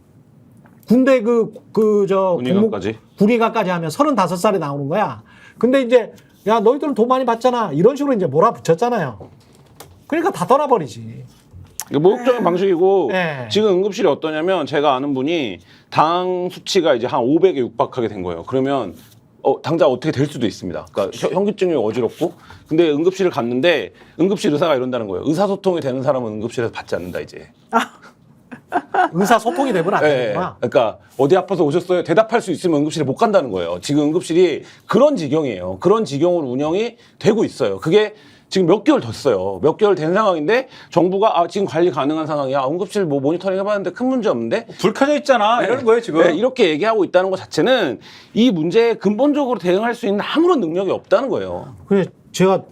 군대 군의관까지. 군의관까지 하면 35살에 나오는 거야. 근데 이제 야 너희들은 돈 많이 받잖아. 이런 식으로 이제 몰아붙였잖아요. 그러니까 다 떠나버리지. 모욕적인 방식이고 네. 지금 응급실이 어떠냐면 제가 아는 분이 당 수치가 이제 한 500에 육박하게 된 거예요. 그러면 당장 어떻게 될 수도 있습니다. 그러니까 현기증이 어지럽고 근데 응급실을 갔는데 응급실 의사가 이런다는 거예요. 의사소통이 되는 사람은 응급실에서 받지 않는다 이제. 의사소통이 되면 안 네. 되는구나. 그러니까 어디 아파서 오셨어요? 대답할 수 있으면 응급실에 못 간다는 거예요. 지금 응급실이 그런 지경이에요. 그런 지경으로 운영이 되고 있어요. 그게 지금 몇 개월 됐어요. 몇 개월 된 상황인데 정부가 지금 관리 가능한 상황이야. 응급실 뭐 모니터링 해봤는데 큰 문제 없는데 불 켜져 있잖아. 이러는 거예요 지금. 네, 이렇게 얘기하고 있다는 것 자체는 이 문제에 근본적으로 대응할 수 있는 아무런 능력이 없다는 거예요. 그래 제가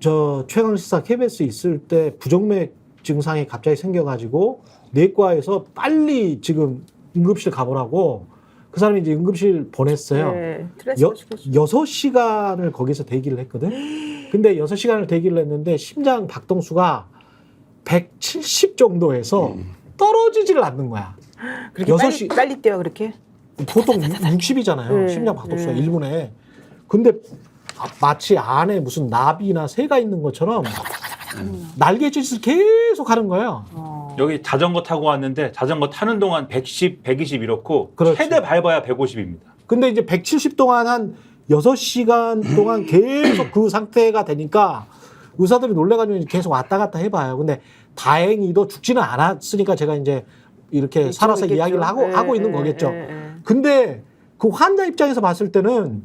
저 최강시사 KBS 있을 때 부정맥 증상이 갑자기 생겨가지고 내과에서 빨리 지금 응급실 가보라고 그 사람이 이제 응급실 보냈어요. 네, 스트레스가 죽겠어. 6시간을 거기서 대기를 했거든. 근데 6시간을 대기를 했는데 심장 박동수가 170 정도에서 떨어지지를 않는 거야. 그렇게 여섯 빨리, 시- 빨리 뛰어 그렇게? 보통 60이잖아요. 네, 심장 박동수가 네. 1분에. 근데 마치 안에 무슨 나비나 새가 있는 것처럼 날개짓을 계속 하는 거예요. 여기 자전거 타고 왔는데 자전거 타는 동안 110, 120 이렇고 그렇죠. 최대 밟아야 150입니다. 근데 이제 170 동안 한 6시간 동안 계속 그 상태가 되니까 의사들이 놀래가지고 계속 왔다 갔다 해봐요. 근데 다행히도 죽지는 않았으니까 제가 이제 이렇게 살아서 있겠죠. 이야기를 하고 있는 거겠죠. 예. 근데 그 환자 입장에서 봤을 때는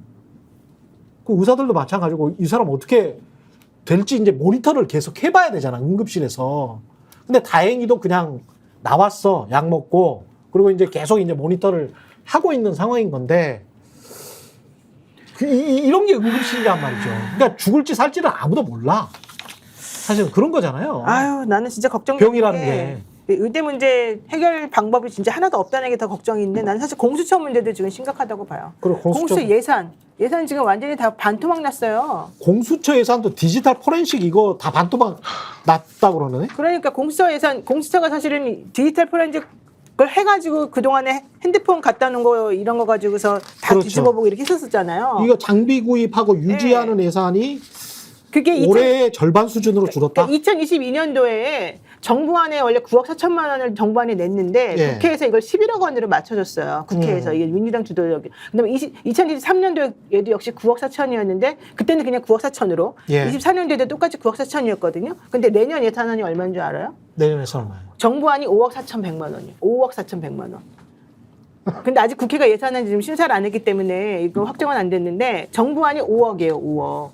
그 의사들도 마찬가지고 이 사람 어떻게 될지 이제 모니터를 계속 해봐야 되잖아. 응급실에서. 근데 다행히도 그냥 나왔어. 약 먹고. 그리고 이제 계속 이제 모니터를 하고 있는 상황인 건데 이런 게 응급실이란 말이죠. 그러니까 죽을지 살지는 아무도 몰라. 사실은 그런 거잖아요. 아유, 나는 진짜 걱정되는 병이라는 게. 의대 문제 해결 방법이 진짜 하나도 없다는 게 더 걱정인데 나는 사실 공수처 문제도 지금 심각하다고 봐요. 그리고 공수처 예산 지금 완전히 다 반토막 났어요. 공수처 예산도 디지털 포렌식 이거 다 반토막 났다고 그러네. 그러니까 공수처가 사실은 디지털 포렌식을 해가지고 그동안에 핸드폰 갖다 놓은 거 이런 거 가지고서 다 그렇죠. 뒤집어보고 이렇게 했었잖아요. 이거 장비 구입하고 유지하는 예산이 그게 올해 절반 수준으로 줄었다. 2022년도에 정부안에 원래 9억 4천만 원을 정부안에 냈는데 예. 국회에서 이걸 11억 원으로 맞춰줬어요. 국회에서 이게 민주당 주도적. 그다음에 2023년도에도 역시 9억 4천이었는데 그때는 그냥 9억 4천으로. 예. 24년도에도 똑같이 9억 4천이었거든요. 근데 내년 예산안이 얼마인 줄 알아요? 내년에서 얼마예요? 정부안이 5억 4천 100만 원이에요. 5억 4천 100만 원. 근데 아직 국회가 예산안 지금 심사를 안 했기 때문에 이거 확정은 안 됐는데 정부안이 5억이에요. 5억.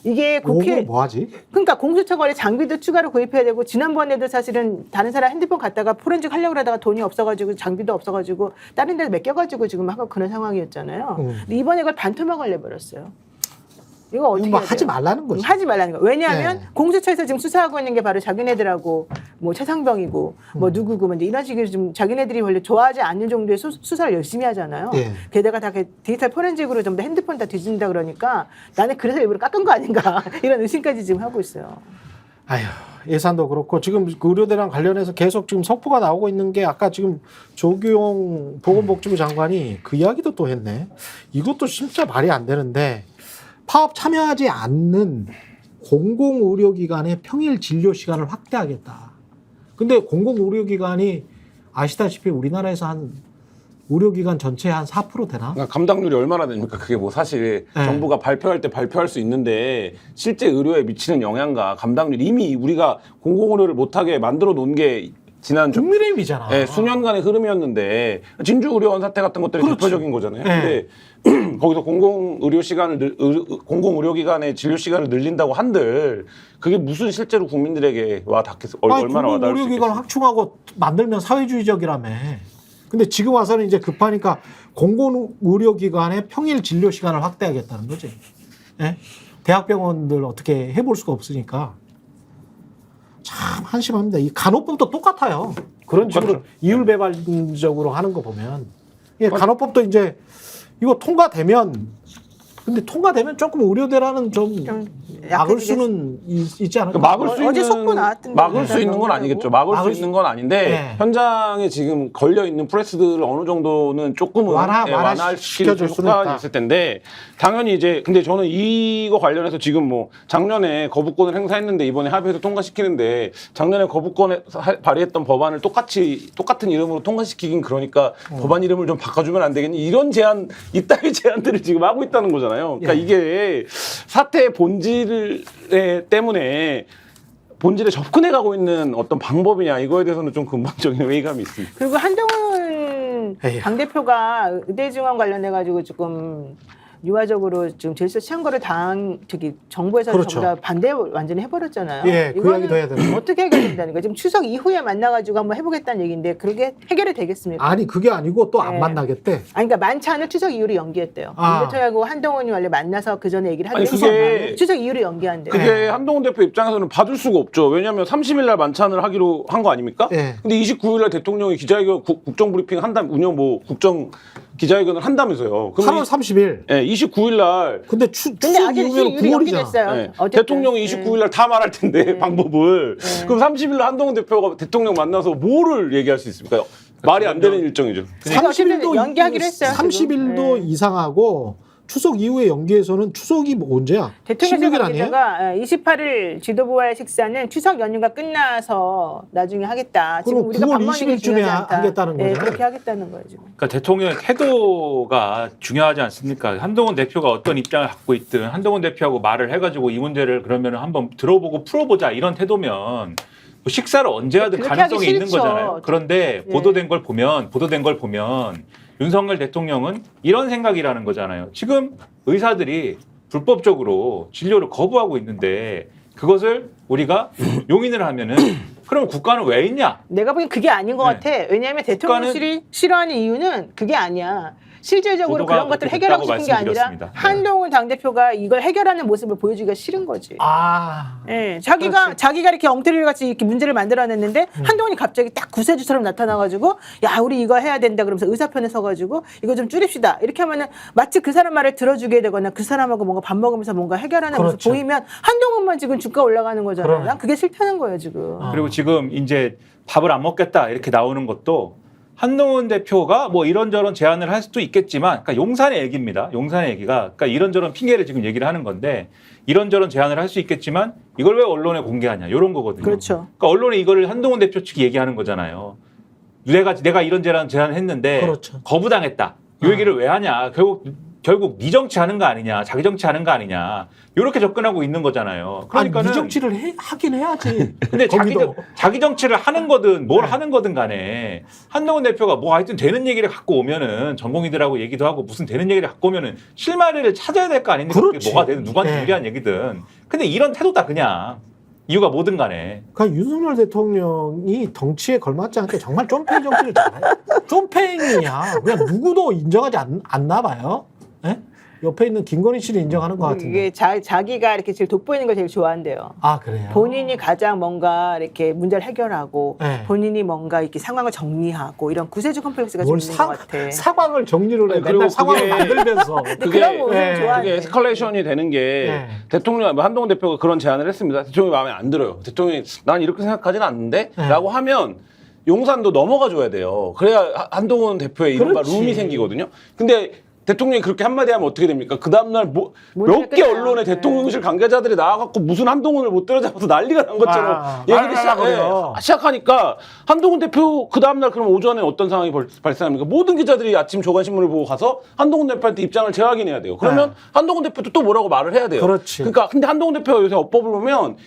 이게 국회 5억으로 뭐 하지? 그러니까 공수처 관리 장비도 추가로 구입해야 되고 지난번에도 사실은 다른 사람 핸드폰 갖다가 포렌식 하려고 하다가 돈이 없어가지고 장비도 없어가지고 다른 데서 맡겨가지고 지금 하고 그런 상황이었잖아요. 근데 이번에 그걸 반토막을 내버렸어요. 이거 어떻게 뭐 해야 하지 돼요? 말라는 거지. 하지 말라는 거. 왜냐하면 네. 공수처에서 지금 수사하고 있는 게 바로 자기네들하고 뭐 최상병이고 뭐 누구고 뭐 이제 이런 식으로 좀 자기네들이 원래 좋아하지 않는 정도의 수사를 열심히 하잖아요. 예. 게다가 다 디지털 포렌식으로 전부 다 핸드폰 다 뒤진다 그러니까 나는 그래서 일부러 깎은 거 아닌가 이런 의심까지 지금 하고 있어요. 아휴, 예산도 그렇고 지금 그 의료대랑 관련해서 계속 지금 속보가 나오고 있는 게 아까 지금 조규용 보건복지부 장관이 그 이야기도 또 했네. 이것도 진짜 말이 안 되는데 파업 참여하지 않는 공공의료기관의 평일 진료 시간을 확대하겠다. 근데 공공의료기관이 아시다시피 우리나라에서 한 의료기관 전체의 한 4% 되나? 그러니까 감당률이 얼마나 됩니까? 그게 뭐 사실 네. 정부가 발표할 때 발표할 수 있는데 실제 의료에 미치는 영향과 감당률 이미 우리가 공공의료를 못하게 만들어 놓은 게 지난 국민의힘이잖아. 네, 수년간의 흐름이었는데 진주의료원 사태 같은 것들이 그렇지. 대표적인 거잖아요. 네. 근데 거기서 공공의료 시간을 공공의료기관의 진료 시간을 늘린다고 한들 그게 무슨 실제로 국민들에게 와 닿겠어? 얼마나 와닿을 수 공공의료기관 있겠어요? 확충하고 만들면 사회주의적이라며. 근데 지금 와서는 이제 급하니까 공공의료기관의 평일 진료 시간을 확대하겠다는 거지. 예? 대학병원들 어떻게 해볼 수가 없으니까. 참 한심합니다. 이 간호법도 똑같아요. 그런 식으로 똑같죠. 이율배반적으로 하는 거 보면. 예, 간호법도 이제 이거 통과되면 근데 통과되면 조금 의료대라는 좀 막을 약해지겠- 수는 있지 않을까? 막을 수 어제 있는 속보 나왔던데. 막을 수 있는 건 아니겠죠. 막을 수 막을 수- 있는 건 아닌데 네. 현장에 지금 걸려 있는 프레스들을 어느 정도는 조금은 완화시킬 완화시켜줄 수는 효과가 있다. 있을 텐데 당연히 이제 근데 저는 이거 관련해서 지금 뭐 작년에 거부권을 행사했는데 이번에 합의해서 통과시키는데 작년에 거부권에 발의했던 법안을 똑같은 이름으로 통과시키긴 그러니까 법안 이름을 좀 바꿔주면 안 되겠니? 이런 제안 이따위 제안들을 지금 하고 있다는 거잖아요. 그러니까 예. 이게 사태의 본질 때문에 본질에 접근해가고 있는 어떤 방법이냐 이거에 대해서는 좀 근본적인 회의감이 있습니다. 그리고 한동훈 에휴. 당대표가 의대증원 관련해가지고 조금 유화적으로 지금 제스처 취한 거를 정부에서 그렇죠. 전부 다 반대 완전히 해버렸잖아요. 예, 그 이거는 이야기도 해야 되는 어떻게 해결된다는 거예요? 지금 추석 이후에 만나가지고 한번 해보겠다는 얘기인데 그게 해결이 되겠습니까? 아니 그게 아니고 또 안 네. 만나겠대. 아니, 그러니까 만찬을 추석 이후로 연기했대요. 아. 윤 대통령하고 한동훈이 원래 만나서 그 전에 얘기를 아니, 하는데 그게- 추석 이후로 연기한대요. 그게 한동훈 대표 입장에서는 받을 수가 없죠. 왜냐하면 30일 날 만찬을 하기로 한 거 아닙니까? 예. 근데 29일 날 대통령이 기자회견 국정브리핑 운영 국정 기자회견을 한다면서요. 그럼 8월 30일. 29일 날 근데 근데 추석 아직 이후면 이후로 9월이잖아. 연기됐어요. 네. 어쨌든. 대통령이 29일 날 다 말할 텐데 방법을 그럼 30일 날 한동훈 대표가 대통령 만나서 뭐를 얘기할 수 있습니까? 말이 안 되는 일정이죠. 그러니까 어쨌든 연기하기로 했어요, 30일도 지금. 네. 이상하고 추석 이후에 연기해서는 추석이 뭐 언제야? 대통령실 16일 아니에요? 관계자가 28일 지도부와의 식사는 추석 연휴가 끝나서 나중에 하겠다. 지금 그럼 우리가 9월 밥 먹는 게 20일 쯤에 중요하지 않다. 하겠다는 네, 거잖아요. 그렇게 하겠다는 거예요 지금. 그러니까 대통령의 태도가 중요하지 않습니까? 한동훈 대표가 어떤 입장을 갖고 있든 한동훈 대표하고 말을 해가지고 이 문제를 그러면 한번 들어보고 풀어보자 이런 태도면 뭐 식사를 언제 하든 그렇게 가능성이 하기 있는 싫죠. 거잖아요. 그런데 네. 보도된 걸 보면 윤석열 대통령은 이런 생각이라는 거잖아요. 지금 의사들이 불법적으로 진료를 거부하고 있는데 그것을 우리가 용인을 하면은 그럼 국가는 왜 있냐? 내가 보기엔 그게 아닌 것 네. 같아. 왜냐하면 대통령실이 싫어하는 이유는 그게 아니야. 실질적으로 보도가 그런 것들을 그렇게 해결하고 됐다고 싶은 게 아니라 말씀드렸습니다. 네. 한동훈 당대표가 이걸 해결하는 모습을 보여주기가 싫은 거지. 아. 예, 자기가 이렇게 엉터리 같이 이렇게 문제를 만들어냈는데 한동훈이 갑자기 딱 구세주처럼 나타나가지고 야 우리 이거 해야 된다 그러면서 의사 편에 서가지고 이거 좀 줄입시다 이렇게 하면은 마치 그 사람 말을 들어주게 되거나 그 사람하고 뭔가 밥 먹으면서 뭔가 해결하는 모습 그렇죠. 보이면 한동훈만 지금 주가 올라가는 거잖아요. 그러네. 난 그게 싫다는 거예요 지금. 그리고 지금 이제 밥을 안 먹겠다 이렇게 나오는 것도 한동훈 대표가 뭐 이런저런 제안을 할 수도 있겠지만, 그러니까 용산의 얘기입니다. 용산의 얘기가, 그러니까 이런저런 핑계를 지금 얘기를 하는 건데, 이런저런 제안을 할 수 있겠지만, 이걸 왜 언론에 공개하냐, 이런 거거든요. 그렇죠. 그러니까 언론에 이거를 한동훈 대표 측이 얘기하는 거잖아요. 내가 이런 제안을 했는데, 그렇죠. 거부당했다. 이 얘기를 왜 하냐. 결국 결국 네 정치하는 거 아니냐, 자기 정치하는 거 아니냐 이렇게 접근하고 있는 거잖아요. 그러니까는 아니, 이 정치를 하긴 해야지. 근데 거기도. 자기 정치를 하는 거든 뭘 하는 거든 간에 한동훈 대표가 뭐 하여튼 되는 얘기를 갖고 오면은 전공의들하고 얘기도 하고 무슨 되는 얘기를 갖고 오면은 실마리를 찾아야 될 거 아닙니까? 그게 그렇지. 뭐가 되든 누구한테 네. 유리한 얘기든. 근데 이런 태도다 그냥. 이유가 뭐든 간에. 그러니까 윤석열 대통령이 덩치에 걸맞지 않게 정말 쫌팽이 정치를 잘해요. 쫌팽이야. 그냥 누구도 인정하지 않나 봐요. 예? 옆에 있는 김건희 씨를 인정하는 것 같은데. 이게 자기가 이렇게 제일 돋보이는 걸 제일 좋아한대요. 아, 그래요? 본인이 가장 뭔가 이렇게 문제를 해결하고 네. 본인이 뭔가 이렇게 상황을 정리하고 이런 구세주 컴플렉스가 좀 뭘 있는 것 같아. 상황을 정리를 해. 아니, 그리고 맨날 상황을 그게- 만들면서. 근데 그런 거 네. 오늘 좋아하는데. 그게 에스컬레이션이 되는 게 네. 대통령 한동훈 대표가 그런 제안을 했습니다. 대통령이 마음에 안 들어요. 대통령이 난 이렇게 생각하지는 않는데 네. 라고 하면 용산도 넘어가 줘야 돼요. 그래야 한동훈 대표의 이른바 그렇지. 룸이 생기거든요. 근데 대통령이 그렇게 한마디 하면 어떻게 됩니까? 그 다음날 몇 문제가 개 끝나요. 언론에 네. 대통령실 관계자들이 나와갖고 무슨 한동훈을 못 때려잡아서 난리가 난 것처럼 얘기를 그래요. 시작하니까 한동훈 대표 그 다음날 그럼 오전에 어떤 상황이 발생합니까? 모든 기자들이 아침 조간신문을 보고 가서 한동훈 대표한테 입장을 재확인해야 돼요. 그러면 네. 한동훈 대표도 또 뭐라고 말을 해야 돼요. 그렇지. 그러니까 근데 한동훈 대표가 요새 어법을 보면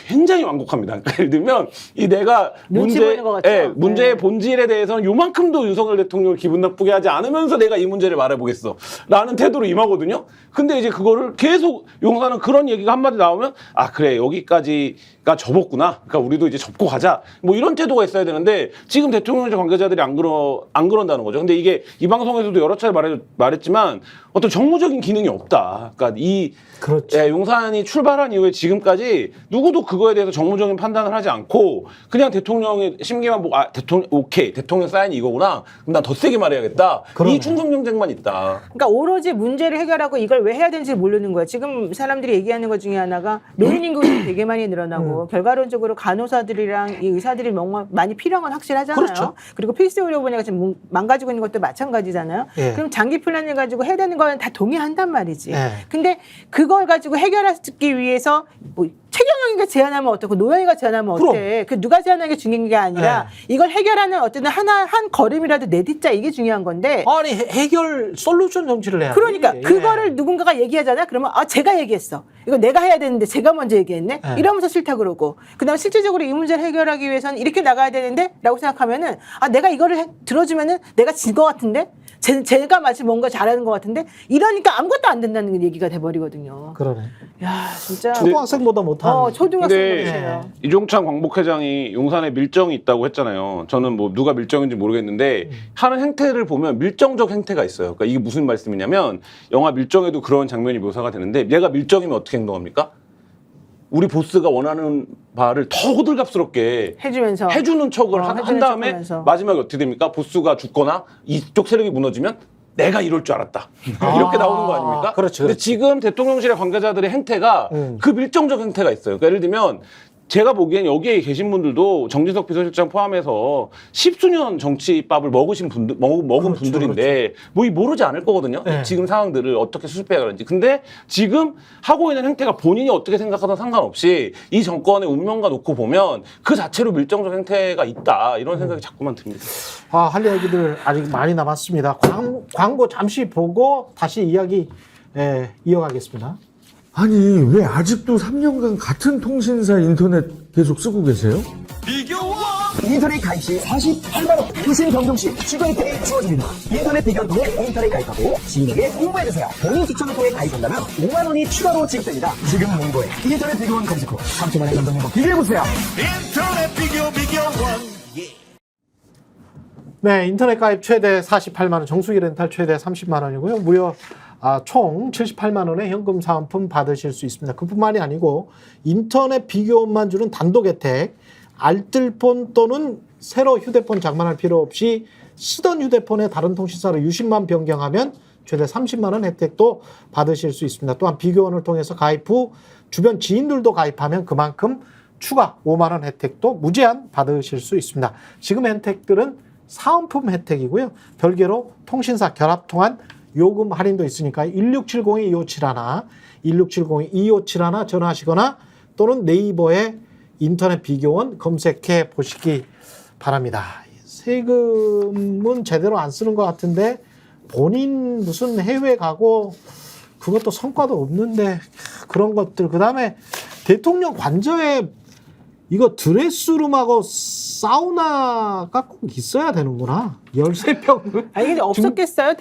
굉장히 완곡합니다. 그러니까 예를 들면 이 내가 눈치 보이는 것 같죠? 네. 문제의 본질에 대해서는 요만큼도 윤석열 대통령을 기분 나쁘게 하지 않으면서 내가 이 문제를 말해보겠어 라는 태도로 임하거든요. 근데 이제 그거를 계속 용사는 그런 얘기가 한마디 나오면 아 그래 여기까지가 접었구나. 그러니까 우리도 이제 접고 가자. 뭐 이런 태도가 있어야 되는데 지금 대통령실 관계자들이 안 그런다는 거죠. 근데 이게 이 방송에서도 여러 차례 말했지만 어떤 정무적인 기능이 없다. 그러니까 이 그렇지. 예, 용산이 출발한 이후에 지금까지 누구도 그거에 대해서 정무적인 판단을 하지 않고 그냥 대통령의 심기만 보고 아 대통령 오케이 대통령 사인이 이거구나 그럼 난 더 세게 말해야겠다 그러네. 이 충성 정쟁만 있다. 그러니까 오로지 문제를 해결하고 이걸 왜 해야 되는지 모르는 거예요. 지금 사람들이 얘기하는 것 중에 하나가 노인 인구가 되게 많이 늘어나고 결과론적으로 간호사들이랑 이 의사들이 너무 많이 필요한 건 확실하잖아요. 그렇죠. 그리고 필수 의료분야가 지금 망가지고 있는 것도 마찬가지잖아요. 예. 그럼 장기 플랜을 가지고 해야 되는 건 다 동의한단 말이지. 예. 근데 그걸 가지고 해결하기 위해서 뭐 최경영이가 제안하면 어떻고 노영이가 제안하면 어때? 그 누가 제안하는 게 중요한 게 아니라 이걸 해결하는 어쨌든 한 걸음이라도 내딛자 이게 중요한 건데 아니, 해결, 솔루션 정치를 해야 돼. 그러니까 그거를 누군가가 얘기하잖아. 그러면 아 제가 얘기했어. 이거 내가 해야 되는데 제가 먼저 얘기했네. 네. 이러면서 싫다 그러고 그다음 실질적으로 이 문제를 해결하기 위해서는 이렇게 나가야 되는데라고 생각하면은 아 내가 이거를 들어주면은 내가 진 것 같은데 제가 마치 뭔가 잘하는 것 같은데 이러니까 아무것도 안 된다는 얘기가 돼버리거든요. 그러네. 야 진짜 초등학생보다 못하는. 초등학생 근데 같아요. 이종찬 광복회장이 용산에 밀정이 있다고 했잖아요. 저는 뭐 누가 밀정인지 모르겠는데 하는 행태를 보면 밀정적 행태가 있어요. 그러니까 이게 무슨 말씀이냐면 영화 밀정에도 그런 장면이 묘사가 되는데 얘가 밀정이면 어떻게 행동합니까? 우리 보스가 원하는 바를 더 호들갑스럽게 해주면서 해주는 척을 한 해주는 다음에 척하면서. 마지막에 어떻게 됩니까? 보스가 죽거나 이쪽 세력이 무너지면 내가 이럴 줄 알았다. 이렇게 나오는 거 아닙니까? 그렇죠, 근데 그렇죠. 지금 대통령실의 관계자들의 행태가 그 밀정적 행태가 있어요. 그러니까 예를 들면 제가 보기엔 여기에 계신 분들도 정진석 비서실장 포함해서 십수년 정치밥을 먹은 그렇죠, 분들인데 뭐 모르지 않을 거거든요. 네. 지금 상황들을 어떻게 수습해야 하는지. 근데 지금 하고 있는 행태가 본인이 어떻게 생각하든 상관없이 이 정권의 운명과 놓고 보면 그 자체로 밀정적 행태가 있다. 이런 생각이 자꾸만 듭니다. 아, 할 얘기들 아직 많이 남았습니다. 광고 잠시 보고 다시 이야기 이어가겠습니다. 아니 왜 아직도 3년간 같은 통신사 인터넷 계속 쓰고 계세요? 인터넷 가입 시 48만 원 무슨 변경 시 추가 혜택이 주어집니다. 인터넷 비교를 통해 인터넷 가입하고 지인에게 홍보해주세요. 본인 추천을 통해 가입한다면 5만 원이 추가로 지급됩니다. 지금 문고에 인터넷 비교원 검색 후 3초 만에 감독님과 비교해보세요. 네, 인터넷 가입 최대 48만 원, 정수기 렌탈 최대 30만 원이고요. 무려 총 78만 원의 현금 사은품 받으실 수 있습니다. 그뿐만이 아니고 인터넷 비교원만 주는 단독 혜택, 알뜰폰 또는 새로 휴대폰 장만할 필요 없이 쓰던 휴대폰에 다른 통신사로 유심만 변경하면 최대 30만 원 혜택도 받으실 수 있습니다. 또한 비교원을 통해서 가입 후 주변 지인들도 가입하면 그만큼 추가 5만 원 혜택도 무제한 받으실 수 있습니다. 지금 혜택들은 사은품 혜택이고요. 별개로 통신사 결합 통한 요금 할인도 있으니까 1670-2571, 1670-2571 전화하시거나 또는 네이버에 인터넷 비교원 검색해 보시기 바랍니다. 세금은 제대로 안 쓰는 것 같은데 본인 무슨 해외 가고 그것도 성과도 없는데 그런 것들. 그다음에 대통령 관저에 이거 드레스룸하고 사우나가 꼭 있어야 되는구나. 13평. 아니 근데 없었겠어요?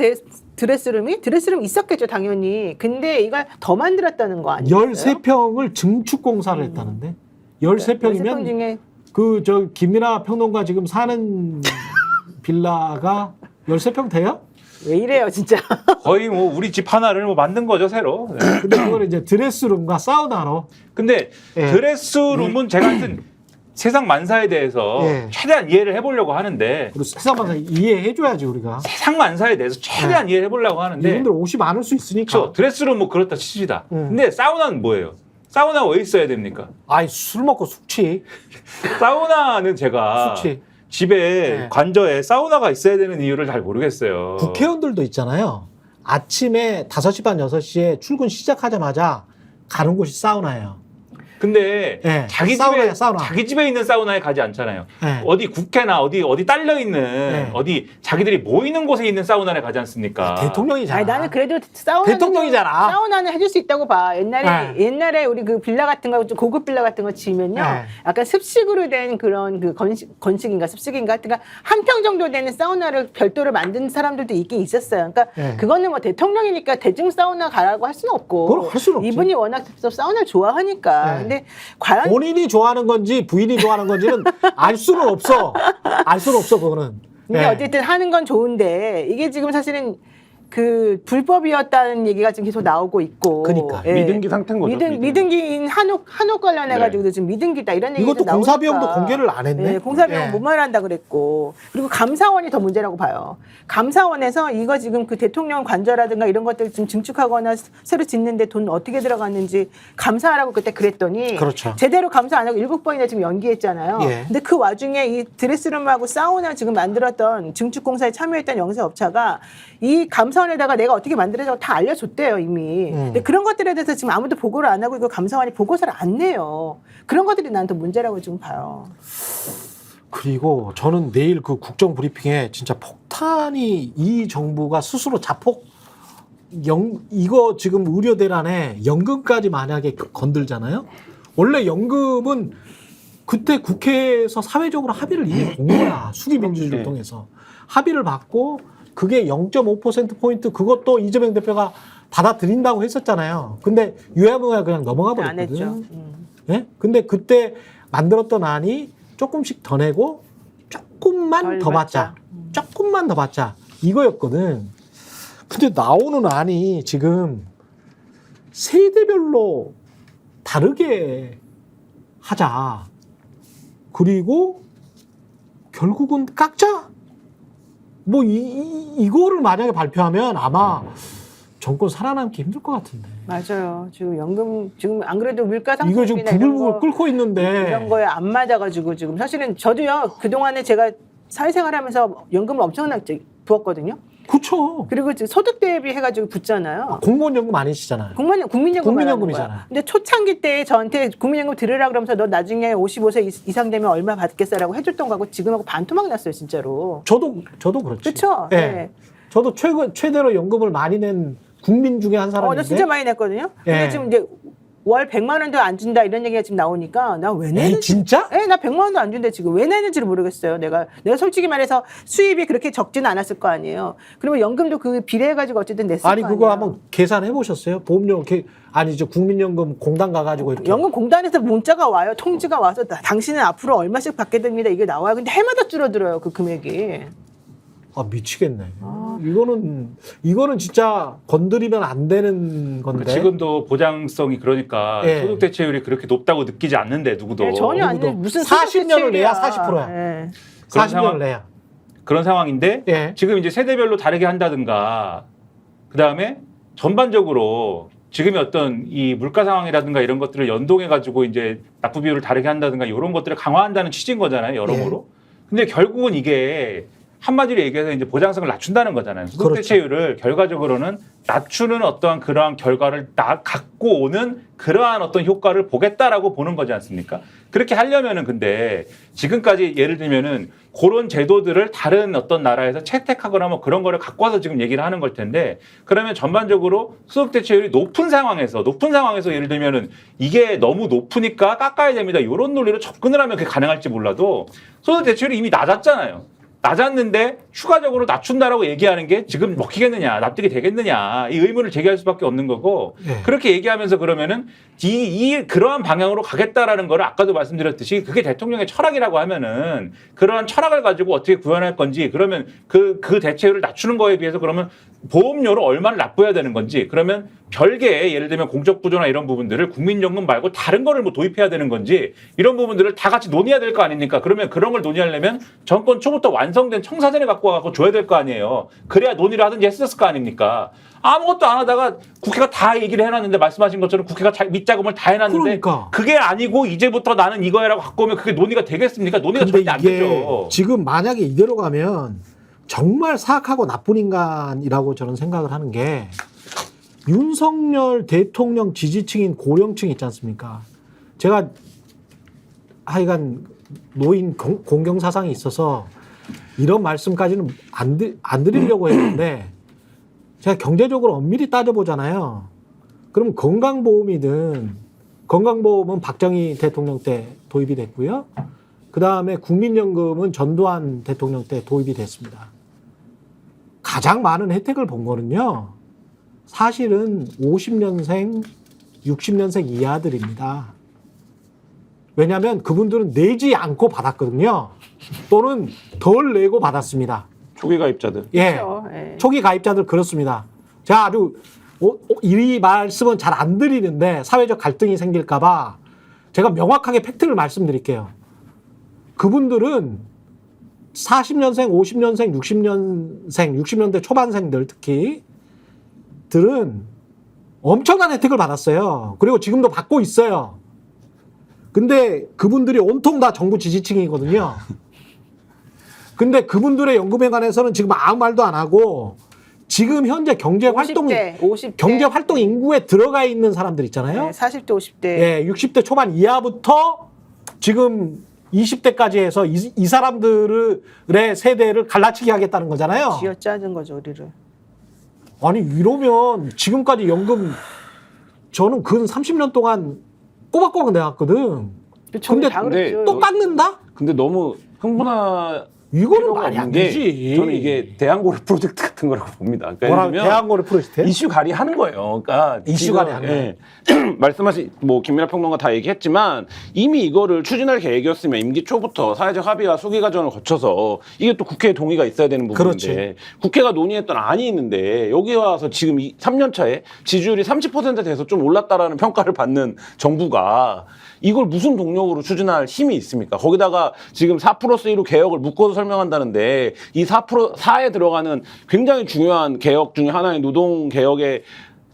드레스룸이? 드레스룸 있었겠죠 당연히. 근데 이걸 더 만들었다는 거 아니에요? 13평을 증축 공사를 했다는데. 13평이면 13평 중에 그 저 김민아 평론가 지금 사는 빌라가 13평 돼요? 왜 이래요 진짜. 거의 뭐 우리 집 하나를 뭐 만든 거죠 새로. 네. 근데 그걸 이제 드레스룸과 사우나로. 근데 예. 드레스룸은 제가 하여튼 세상 만사에 대해서 예. 최대한 이해를 해보려고 하는데 우리 세상만사 이해해줘야지 우리가. 세상 만사에 대해서 최대한 이해를 해보려고 하는데 이분들 옷이 많을 수 있으니까. 그렇죠. 드레스룸 뭐 그렇다 치시다. 근데 사우나는 뭐예요? 사우나가 왜 있어야 됩니까? 아이 술 먹고 숙취. 사우나는 제가 숙취. 집에 네. 관저에 사우나가 있어야 되는 이유를 잘 모르겠어요. 국회의원들도 있잖아요. 아침에 5시 반 6시에 출근 시작하자마자 가는 곳이 사우나예요. 근데 네, 자기 사우나예요, 집에 사우나. 자기 집에 있는 사우나에 가지 않잖아요. 네. 어디 국회나 어디 딸려 있는 네. 어디 자기들이 모이는 곳에 있는 사우나에 가지 않습니까? 대통령이잖아. 아니 나는 그래도 대통령이잖아. 사우나는 해줄 수 있다고 봐. 네. 옛날에 우리 그 빌라 같은 거 좀 고급 빌라 같은 거 지으면요, 네. 약간 습식으로 된 그런 그 건식인가 습식인가 하여튼 한 평 정도 되는 사우나를 별도로 만든 사람들도 있긴 있었어요. 그러니까 네. 그거는 뭐 대통령이니까 대중 사우나 가라고 할 수는 없고. 그걸 할 수는 없지. 이분이 워낙 사우나를 좋아하니까. 네. 근데 과연 본인이 좋아하는 건지 부인이 좋아하는 건지는 알 수는 없어. 알 수는 없어 그거는. 근데 네. 어쨌든 하는 건 좋은데 이게 지금 사실은 그 불법이었다는 얘기가 지금 계속 나오고 있고. 그러니까. 미등기 상태인 거죠. 미등기인 한옥 관련해가지고도 네. 지금 미등기다 이런 얘기도 이것도 나오니까. 공사비용도 공개를 안 했네. 네, 공사비용 네. 못 말한다 그랬고. 그리고 감사원이 더 문제라고 봐요. 감사원에서 이거 지금 그 대통령 관저라든가 이런 것들 좀 증축하거나 새로 짓는데 돈 어떻게 들어갔는지 감사하라고 그때 그랬더니 그렇죠. 제대로 감사 안 하고 7번이나 지금 연기했잖아요. 예. 근데 그 와중에 이 드레스룸하고 사우나 지금 만들었던 증축공사에 참여했던 영세업체가 이 감사원에다가 내가 어떻게 만들어서 다 알려줬대요 이미. 근데 그런 것들에 대해서 지금 아무도 보고를 안 하고 이거 감사원이 보고서를 안 내요. 그런 것들이 난 더 문제라고 지금 봐요. 그리고 저는 내일 그 국정 브리핑에 진짜 폭탄이 이 정부가 스스로 자폭 이거 지금 의료 대란에 연금까지 만약에 건들잖아요. 원래 연금은 그때 국회에서 사회적으로 합의를 이미 본 거야. 수기 민주주의를 통해서 합의를 받고 그게 0.5% 포인트 그것도 이재명 대표가 받아들인다고 했었잖아요. 근데 유야무야 그냥 넘어가 안 했죠. 버렸거든. 예? 근데 그때 만들었던 안이 조금씩 더 내고 조금만 덜 더 받자. 조금만 더 받자. 이거였거든. 근데 나오는 안이 지금 세대별로 다르게 하자. 그리고 결국은 깎자. 뭐 이거를 만약에 발표하면 아마 정권 살아남기 힘들 것 같은데. 맞아요. 지금 연금 지금 안 그래도 물가 이거 지금 상승이나 이런 부글부글 거 끓고 있는데. 이런 거에 안 맞아가지고 지금 사실은 저도요 그 동안에 제가 사회생활하면서 연금을 엄청나게 부었거든요. 그렇죠. 그리고 지금 소득 대비 해가지고 붙잖아요. 공무원 연금 아니시잖아요. 국민연금 국민연금이잖아요. 근데 초창기 때 저한테 국민연금 들으라 그러면서 너 나중에 55세 이상 되면 얼마 받겠어라고 해줬던 거하고 지금하고 반토막 났어요 진짜로. 저도 그렇지. 그렇죠. 예. 네. 저도 최대로 연금을 많이 낸 국민 중에 한 사람인데. 나 진짜 많이 냈거든요. 근데 예. 지금 이제 월 100만 원도 안 준다 이런 얘기가 지금 나오니까 나 왜 에이 내는지. 진짜? 나 100만 원도 안 준대 지금 왜 내는지를 모르겠어요. 내가 솔직히 말해서 수입이 그렇게 적지는 않았을 거 아니에요. 그러면 연금도 그 비례해가지고 어쨌든 냈을 아니 거 그거 아니에요. 한번 계산해 보셨어요? 보험료 아니죠 국민연금 공단 가가지고 이렇게. 연금 공단에서 문자가 와요. 통지가 와서 당신은 앞으로 얼마씩 받게 됩니다. 이게 나와요. 근데 해마다 줄어들어요 그 금액이. 아 미치겠네. 이거는 진짜 건드리면 안 되는 건데. 지금도 보장성이 그러니까 예. 소득 대체율이 그렇게 높다고 느끼지 않는데 누구도 네, 전혀 안 누구도. 돼. 무슨 40년을 내야 40%야. 네. 40년을 내야. 그런 상황인데 예. 지금 이제 세대별로 다르게 한다든가 그다음에 전반적으로 지금의 어떤 이 물가 상황이라든가 이런 것들을 연동해 가지고 이제 납부 비율을 다르게 한다든가 이런 것들을 강화한다는 취지인 거잖아요 여러모로. 근데 결국은 이게 한마디로 얘기해서 이제 보장성을 낮춘다는 거잖아요. 소득 그렇죠. 대체율을 결과적으로는 낮추는 어떠한 그러한 결과를 갖고 오는 그러한 어떤 효과를 보겠다라고 보는 거지 않습니까? 그렇게 하려면은 근데 지금까지 예를 들면은 그런 제도들을 다른 어떤 나라에서 채택하거나 뭐 그런 거를 갖고 와서 지금 얘기를 하는 걸 텐데 그러면 전반적으로 소득 대체율이 높은 상황에서 예를 들면은 이게 너무 높으니까 깎아야 됩니다. 이런 논리로 접근을 하면 그게 가능할지 몰라도 소득 대체율이 이미 낮았잖아요. 낮았는데 추가적으로 낮춘다라고 얘기하는 게 지금 먹히겠느냐, 납득이 되겠느냐 이 의문을 제기할 수밖에 없는 거고 네. 그렇게 얘기하면서 그러면은 그러한 방향으로 가겠다라는 거를 아까도 말씀드렸듯이 그게 대통령의 철학이라고 하면은 그러한 철학을 가지고 어떻게 구현할 건지 그러면 그 대체율을 낮추는 거에 비해서 그러면 보험료를 얼마를 납부해야 되는 건지 그러면 별개의 예를 들면 공적부조나 이런 부분들을 국민연금 말고 다른 거를 뭐 도입해야 되는 건지 이런 부분들을 다 같이 논의해야 될 거 아닙니까? 그러면 그런 걸 논의하려면 정권 초부터 완성된 청사전에 갖고 와서 줘야 될 거 아니에요. 그래야 논의를 하든지 했었을 거 아닙니까? 아무것도 안 하다가 국회가 다 얘기를 해놨는데 말씀하신 것처럼 국회가 밑작업을 다 해놨는데 그러니까. 그게 아니고 이제부터 나는 이거야라고 갖고 오면 그게 논의가 되겠습니까? 논의가 근데 절대 안 이게 되죠. 지금 만약에 이대로 가면 정말 사악하고 나쁜 인간이라고 저는 생각을 하는 게 윤석열 대통령 지지층인 고령층 있지 않습니까? 제가 하여간 노인 공경사상이 있어서 이런 말씀까지는 안 드리려고 했는데 제가 경제적으로 엄밀히 따져보잖아요. 그럼 건강보험이든 건강보험은 박정희 대통령 때 도입이 됐고요. 그다음에 국민연금은 전두환 대통령 때 도입이 됐습니다. 가장 많은 혜택을 본 거는요. 사실은 50년생, 60년생 이하들입니다. 왜냐하면 그분들은 내지 않고 받았거든요. 또는 덜 내고 받았습니다. 초기 가입자들. 예. 그렇죠. 예. 초기 가입자들 그렇습니다. 제가 아주 이 말씀은 잘 안 드리는데 사회적 갈등이 생길까봐 제가 명확하게 팩트를 말씀드릴게요. 그분들은 40년생, 50년생, 60년생, 60년대 초반생들 특히 들은 엄청난 혜택을 받았어요. 그리고 지금도 받고 있어요. 근데 그분들이 온통 다 정부 지지층이거든요. 근데 그분들의 연금에 관해서는 지금 아무 말도 안 하고 지금 현재 경제 활동 50대. 경제 활동 인구에 들어가 있는 사람들 있잖아요. 네, 40대, 50대. 예, 60대 초반 이하부터 지금 20대까지 해서 이 사람들의 세대를 갈라치기 하겠다는 거잖아요. 쥐어짜는 거죠, 우리를. 아니 이러면 지금까지 연금 저는 근 30년 동안 꼬박꼬박 내왔거든. 근데 다 근데 그랬죠. 또 깎는다? 근데 너무 흥분하 이거는 필요가 말이 안 없는 게 되지. 저는 이게 대한고래 프로젝트 같은 거라고 봅니다. 그러니까 뭐라 예를 들면 대한고래 프로젝트? 이슈 갈이 하는 거예요. 그러니까 이슈 지금, 갈이 하는 예. 말씀하신 뭐 김민하 평론가 다 얘기했지만 이미 이거를 추진할 계획이었으면 임기 초부터 사회적 합의와 수기 과정을 거쳐서 이게 또 국회의 동의가 있어야 되는 부분인데 그렇지. 국회가 논의했던 안이 있는데 여기 와서 지금 3년 차에 지지율이 30% 돼서 좀 올랐다라는 평가를 받는 정부가 이걸 무슨 동력으로 추진할 힘이 있습니까? 거기다가 지금 4+1로 개혁을 묶어서 설명한다는데 이 4에 들어가는 굉장히 중요한 개혁 중에 하나인 노동개혁의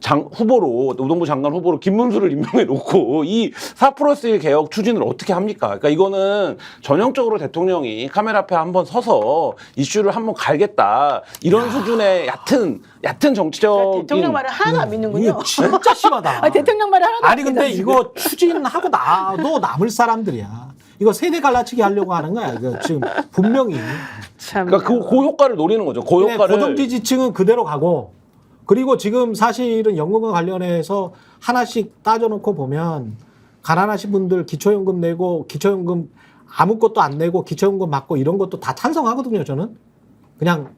후보로 노동부 장관 후보로 김문수를 임명해 놓고 이 4+1 개혁 추진을 어떻게 합니까? 그러니까 이거는 전형적으로 대통령이 카메라 앞에 한번 서서 이슈를 한번 갈겠다 이런 수준의 얕은 정치적인 대통령 말을 하나도 안 믿는군요. 이거 진짜 심하다. 대통령 말을 하나도 안 아니 근데 믿는다, 이거 추진하고 나도 남을 사람들이야. 이거 세대 갈라치기 하려고 하는 거야. 이거 지금 분명히. 참. 그러니까 그 효과를 노리는 거죠. 그 근데 효과를 고정지지층은 그대로 가고 그리고 지금 사실은 연금과 관련해서 하나씩 따져놓고 보면 가난하신 분들 기초연금 내고 기초연금 아무것도 안 내고 기초연금 받고 이런 것도 다 찬성하거든요. 저는 그냥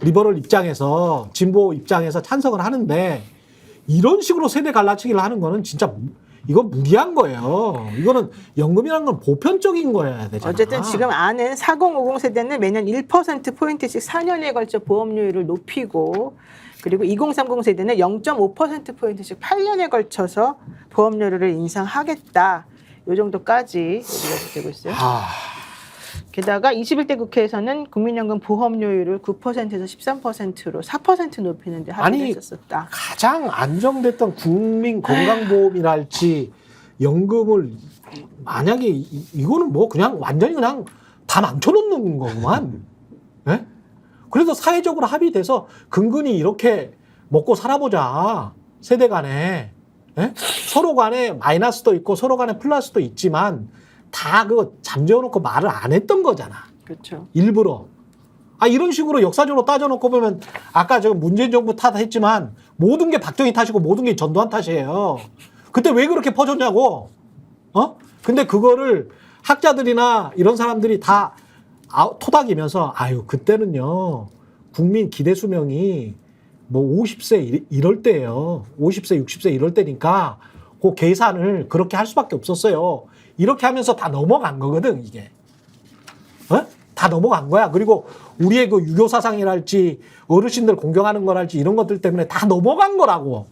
리버럴 입장에서 진보 입장에서 찬성을 하는데 이런 식으로 세대 갈라치기를 하는 거는 진짜 이건 무리한 거예요. 이거는 연금이라는 건 보편적인 거여야 되잖아. 어쨌든 지금 아는 4050 세대는 매년 1%포인트씩 4년에 걸쳐 보험료율을 높이고 그리고 2030 세대는 0.5%포인트씩 8년에 걸쳐서 보험료를 인상하겠다. 이 정도까지 얘기가 되고 있어요. 게다가 21대 국회에서는 국민연금 보험료율을 9%에서 13%로 4% 높이는데 합의를 했었다. 가장 안정됐던 국민 건강보험이랄지 연금을 만약에 이거는 뭐 그냥 완전히 그냥 다 망쳐놓는 거구만. 예? 그래도 사회적으로 합의돼서 근근히 이렇게 먹고 살아보자. 세대 간에. 예? 서로 간에 마이너스도 있고 서로 간에 플러스도 있지만 다 그거 잠재워놓고 말을 안 했던 거잖아. 그렇죠. 일부러. 이런 식으로 역사적으로 따져놓고 보면 아까 저 문재인 정부 탓했지만 모든 게 박정희 탓이고 모든 게 전두환 탓이에요. 그때 왜 그렇게 퍼졌냐고. 근데 그거를 학자들이나 이런 사람들이 다 토닥이면서 그때는요 국민 기대 수명이 뭐 50세 이럴 때예요. 50세 60세 이럴 때니까 그 계산을 그렇게 할 수밖에 없었어요. 이렇게 하면서 다 넘어간 거거든 이게. 다 넘어간 거야. 그리고 우리의 그 유교 사상이랄지 어르신들 공경하는 거랄지 이런 것들 때문에 다 넘어간 거라고.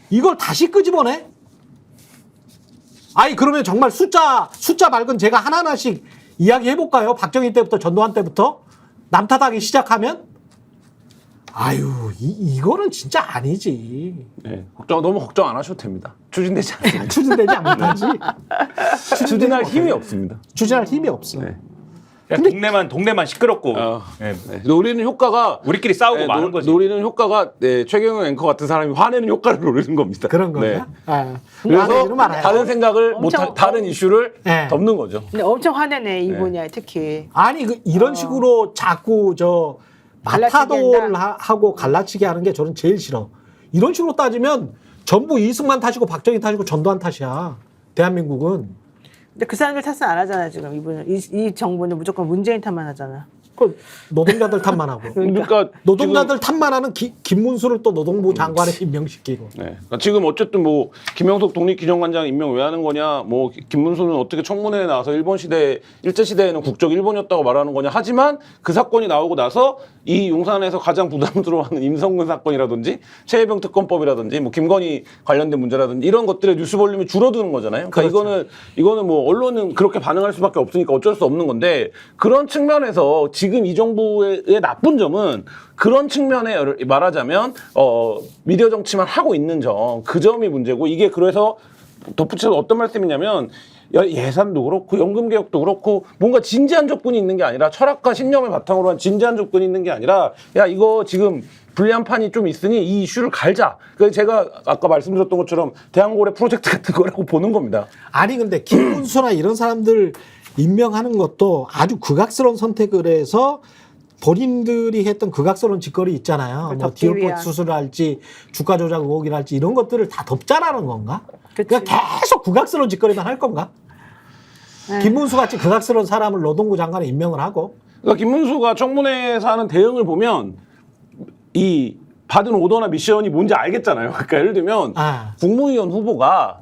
이걸 다시 끄집어내? 그러면 정말 숫자 말고는 제가 하나하나씩 이야기해 볼까요? 박정희 때부터 전두환 때부터 남 탓하기 시작하면 이거는 진짜 아니지. 네, 너무 걱정 안 하셔도 됩니다. 추진되지 않습니다. 추진되지 않는다지. 추진할 힘이 없습니다. 추진할 힘이 없어. 네. 그냥 동네만 시끄럽고 예. 네. 노리는 효과가 우리끼리 싸우고 마는 거지. 노리는 효과가 최경영 앵커 같은 사람이 화내는 효과를 노리는 겁니다. 그런 건가? 그래서 다른 생각을 다른 이슈를 네. 덮는 거죠. 근데 엄청 화내네 이 분야 특히. 이런 식으로 자꾸 마타도를 하고 갈라치게 하는 게 저는 제일 싫어. 이런 식으로 따지면 전부 이승만 탓이고 박정희 탓이고 전두환 탓이야. 대한민국은. 근데 그 사람들 탓은 안 하잖아 지금 이분은 이 정부는 무조건 문재인 탓만 하잖아. 그 노동자들 탓만 하고. 그러니까 노동자들 탓만 하는 김문수를 또 노동부 장관에 임명시키고. 네. 그러니까 지금 어쨌든 뭐 김영석 독립기념관장 임명 왜 하는 거냐, 뭐 김문수는 어떻게 청문회에 나와서 일제 시대에는 국적 일본이었다고 말하는 거냐. 하지만 그 사건이 나오고 나서 이 용산에서 가장 부담스러워하는 임성근 사건이라든지 최혜병 특검법이라든지 뭐 김건희 관련된 문제라든지 이런 것들의 뉴스 볼륨이 줄어드는 거잖아요. 그러니까 그렇죠. 이거는 뭐 언론은 그렇게 반응할 수밖에 없으니까 어쩔 수 없는 건데 그런 측면에서 지금 이 정부의 나쁜 점은 그런 측면에 말하자면 미디어 정치만 하고 있는 점, 그 점이 문제고 이게 그래서 덧붙여서 어떤 말씀이냐면 예산도 그렇고 연금 개혁도 그렇고 뭔가 진지한 접근이 있는 게 아니라 철학과 신념을 바탕으로 한 진지한 접근이 있는 게 아니라 이거 지금 불리한 판이 좀 있으니 이 이슈를 갈자. 그래서 제가 아까 말씀드렸던 것처럼 대한고래 프로젝트 같은 거라고 보는 겁니다. 근데 김문수나 이런 사람들 임명하는 것도 아주 극악스러운 선택을 해서 본인들이 했던 극악스러운 짓거리 있잖아요. 뭐 디올포 수술을 할지 주가 조작 의혹이랄지 이런 것들을 다 덮자라는 건가? 그러니까 계속 극악스러운 짓거리만 할 건가? 김문수 같이 극악스러운 사람을 노동부 장관에 임명을 하고. 그러니까 김문수가 청문회에서 하는 대응을 보면 이 받은 오더나 미션이 뭔지 알겠잖아요. 그러니까 예를 들면 국무위원 후보가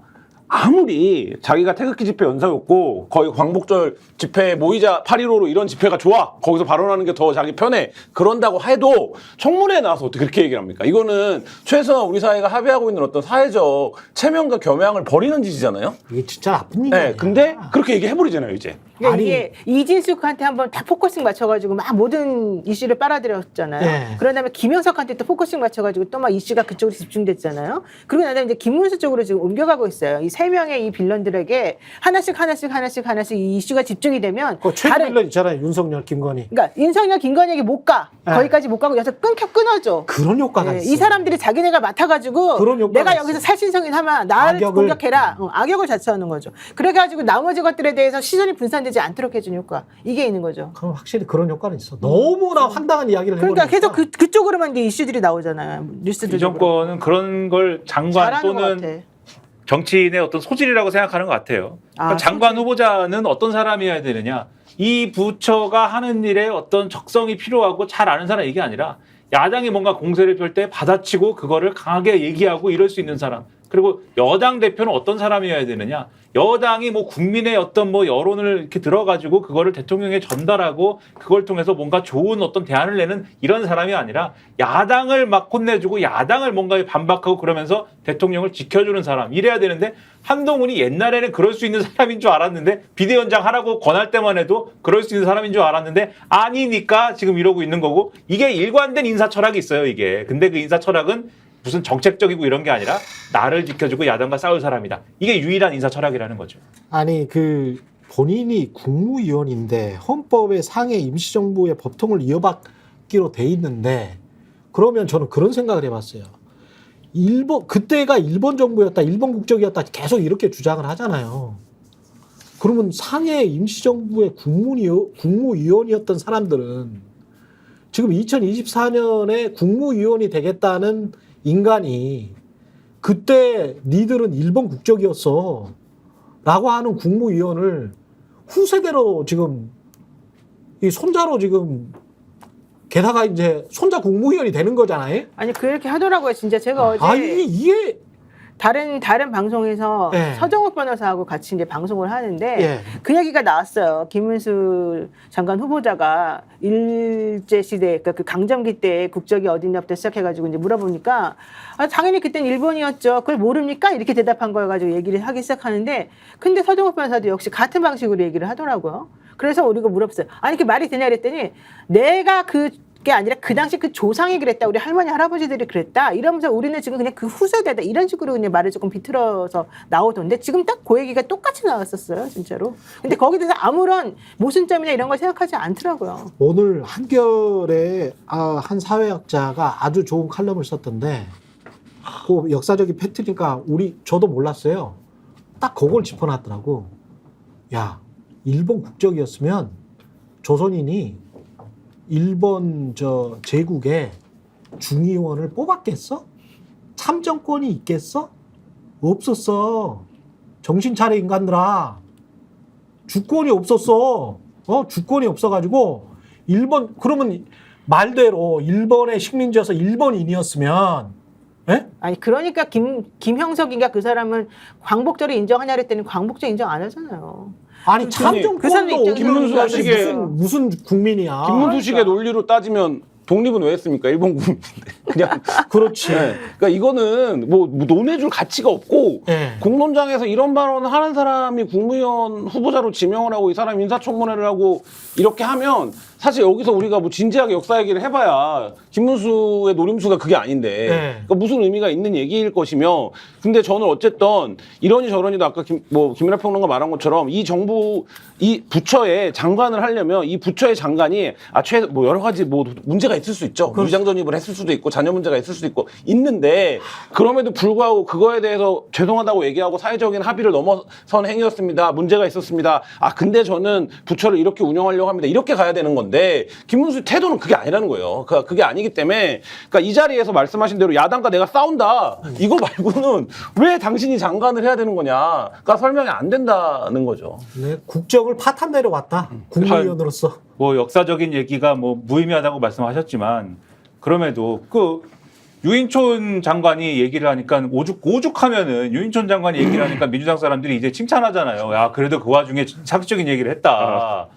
아무리 자기가 태극기 집회 연사였고 거의 광복절 집회 모이자 8.15로 이런 집회가 좋아. 거기서 발언하는 게 더 자기 편해. 그런다고 해도 청문회에 나와서 어떻게 그렇게 얘기를 합니까? 이거는 최소한 우리 사회가 합의하고 있는 어떤 사회적 체면과 겸양을 버리는 짓이잖아요. 이게 진짜 나쁜 일이야. 네, 근데 그렇게 얘기해버리잖아요, 이제. 그러니까 이게 이진숙한테 한번 다 포커싱 맞춰가지고 막 모든 이슈를 빨아들였잖아요. 네. 그런 다음에 김영석한테 또 포커싱 맞춰가지고 또 막 이슈가 그쪽으로 집중됐잖아요. 그러고 나서 이제 김문수 쪽으로 지금 옮겨가고 있어요. 이 세 명의 이 빌런들에게 하나씩 이 이슈가 집중이 되면 최근 빌런 있잖아요. 윤석열, 김건희. 그러니까 윤석열, 김건희에게 못 가. 거기까지 못 가고 여기서 끊어줘. 그런 효과가 있어. 이 사람들이 자기네가 맡아가지고 그런 효과가 내가 있어. 여기서 살신성인 하면 나를 공격해라. 악역을 자처하는 거죠. 그래가지고 나머지 것들에 대해서 시선이 분산되지 않도록 해준 효과. 이게 있는 거죠. 그럼 확실히 그런 효과는 있어. 너무나 황당한 이야기를 해버리니까. 그러니까 계속 그쪽으로만 이제 이슈들이 나오잖아요. 뉴스들. 이 정권은 그런 걸 장관 또는 정치인의 어떤 소질이라고 생각하는 것 같아요. 그러니까 장관 후보자는 어떤 사람이어야 되느냐. 이 부처가 하는 일에 어떤 적성이 필요하고 잘 아는 사람 이게 아니라 야당이 뭔가 공세를 펼 때 받아치고 그거를 강하게 얘기하고 이럴 수 있는 사람. 그리고 여당 대표는 어떤 사람이어야 되느냐. 여당이 뭐 국민의 어떤 뭐 여론을 이렇게 들어가지고 그거를 대통령에 전달하고 그걸 통해서 뭔가 좋은 어떤 대안을 내는 이런 사람이 아니라 야당을 막 혼내주고 야당을 뭔가 반박하고 그러면서 대통령을 지켜주는 사람. 이래야 되는데 한동훈이 옛날에는 그럴 수 있는 사람인 줄 알았는데 비대위원장 하라고 권할 때만 해도 그럴 수 있는 사람인 줄 알았는데 아니니까 지금 이러고 있는 거고 이게 일관된 인사 철학이 있어요 이게. 근데 그 인사 철학은 무슨 정책적이고 이런 게 아니라 나를 지켜주고 야당과 싸울 사람이다. 이게 유일한 인사 철학이라는 거죠. 본인이 국무위원인데 헌법의 상해 임시정부의 법통을 있기로 돼 있는데 그러면 저는 그런 생각을 해봤어요. 그때가 일본 정부였다, 일본 국적이었다 계속 이렇게 주장을 하잖아요. 그러면 상해 임시정부의 국무위원이었던 사람들은 지금 2024년에 국무위원이 되겠다는 인간이 그때 니들은 일본 국적이었어 라고 하는 국무위원을 후세대로 지금 이 손자로 지금 게다가 이제 손자 국무위원이 되는 거잖아요. 아니 그렇게 하더라고요. 진짜 제가 어제 아니 이게 다른 방송에서 예. 서정욱 변호사하고 같이 이제 방송을 하는데 예. 그 얘기가 나왔어요. 김문수 장관 후보자가 일제 시대 그러니까 그 강점기 때 국적이 어디냐부터 시작해가지고 이제 물어보니까 당연히 그땐 일본이었죠. 그걸 모릅니까? 이렇게 대답한 거여가지고 얘기를 하기 시작하는데 근데 서정욱 변호사도 역시 같은 방식으로 얘기를 하더라고요. 그래서 우리가 물어봤어요. 아니 그 말이 되냐 그랬더니 내가 그게 아니라 그 당시 그 조상이 그랬다. 우리 할머니 할아버지들이 그랬다. 이러면서 우리는 지금 그냥 그 후세대다. 이런 식으로 그냥 말을 조금 비틀어서 나오던데 지금 딱 그 얘기가 똑같이 나왔었어요. 진짜로. 근데 거기에 대해서 아무런 모순점이나 이런 걸 생각하지 않더라고요. 오늘 한겨레 한 사회학자가 아주 좋은 칼럼을 썼던데 그 역사적인 팩트니까 저도 몰랐어요. 딱 그걸 짚어놨더라고. 야, 일본 국적이었으면 조선인이 일본 제국에 중의원을 뽑았겠어? 참정권이 있겠어? 없었어. 정신 차려 인간들아. 주권이 없었어. 주권이 없어가지고 그러면 말대로 일본의 식민지여서 일본인이었으면, 예? 아니 그러니까 김형석인가 그 사람은 광복절을 인정하냐 그랬더니 광복절 인정 안 하잖아요. 아니 그 사람 참정권도 입장에서 김문수식의 무슨 국민이야. 김문수식의 논리로 따지면 독립은 왜 했습니까? 일본 국민인데 그냥 그렇지. 네. 그러니까 이거는 뭐 논해줄 가치가 없고 네. 공론장에서 이런 발언을 하는 사람이 국무위원 후보자로 지명을 하고 이 사람이 인사청문회를 하고 이렇게 하면 사실 여기서 우리가 뭐 진지하게 역사 얘기를 해봐야 김문수의 노림수가 그게 아닌데 네. 그러니까 무슨 의미가 있는 얘기일 것이며 근데 저는 어쨌든 이러니 저러니도 아까 김민하 평론가 말한 것처럼 이 정부 이 부처에 장관을 하려면 이 부처의 장관이 뭐 여러 가지 뭐 문제가 있을 수 있죠. 위장 전입을 했을 수도 있고 자녀 문제가 있을 수도 있고 있는데 그럼에도 불구하고 그거에 대해서 죄송하다고 얘기하고 사회적인 합의를 넘어선 행위였습니다. 문제가 있었습니다. 근데 저는 부처를 이렇게 운영하려고 합니다. 이렇게 가야 되는 건데 김문수 태도는 그게 아니라는 거예요. 그게 아니기 때문에 그러니까 이 자리에서 말씀하신 대로 야당과 내가 싸운다. 이거 말고는 왜 당신이 장관을 해야 되는 거냐가 설명이 안 된다는 거죠. 네, 국적을 파탄 내려왔다. 국무위원으로서. 뭐 역사적인 얘기가 뭐 무의미하다고 말씀하셨지만 그럼에도 그 유인촌 장관이 얘기를 하니까 오죽하면은 유인촌 장관이 얘기를 하니까 민주당 사람들이 이제 칭찬하잖아요. 야 그래도 그 와중에 상식적인 얘기를 했다.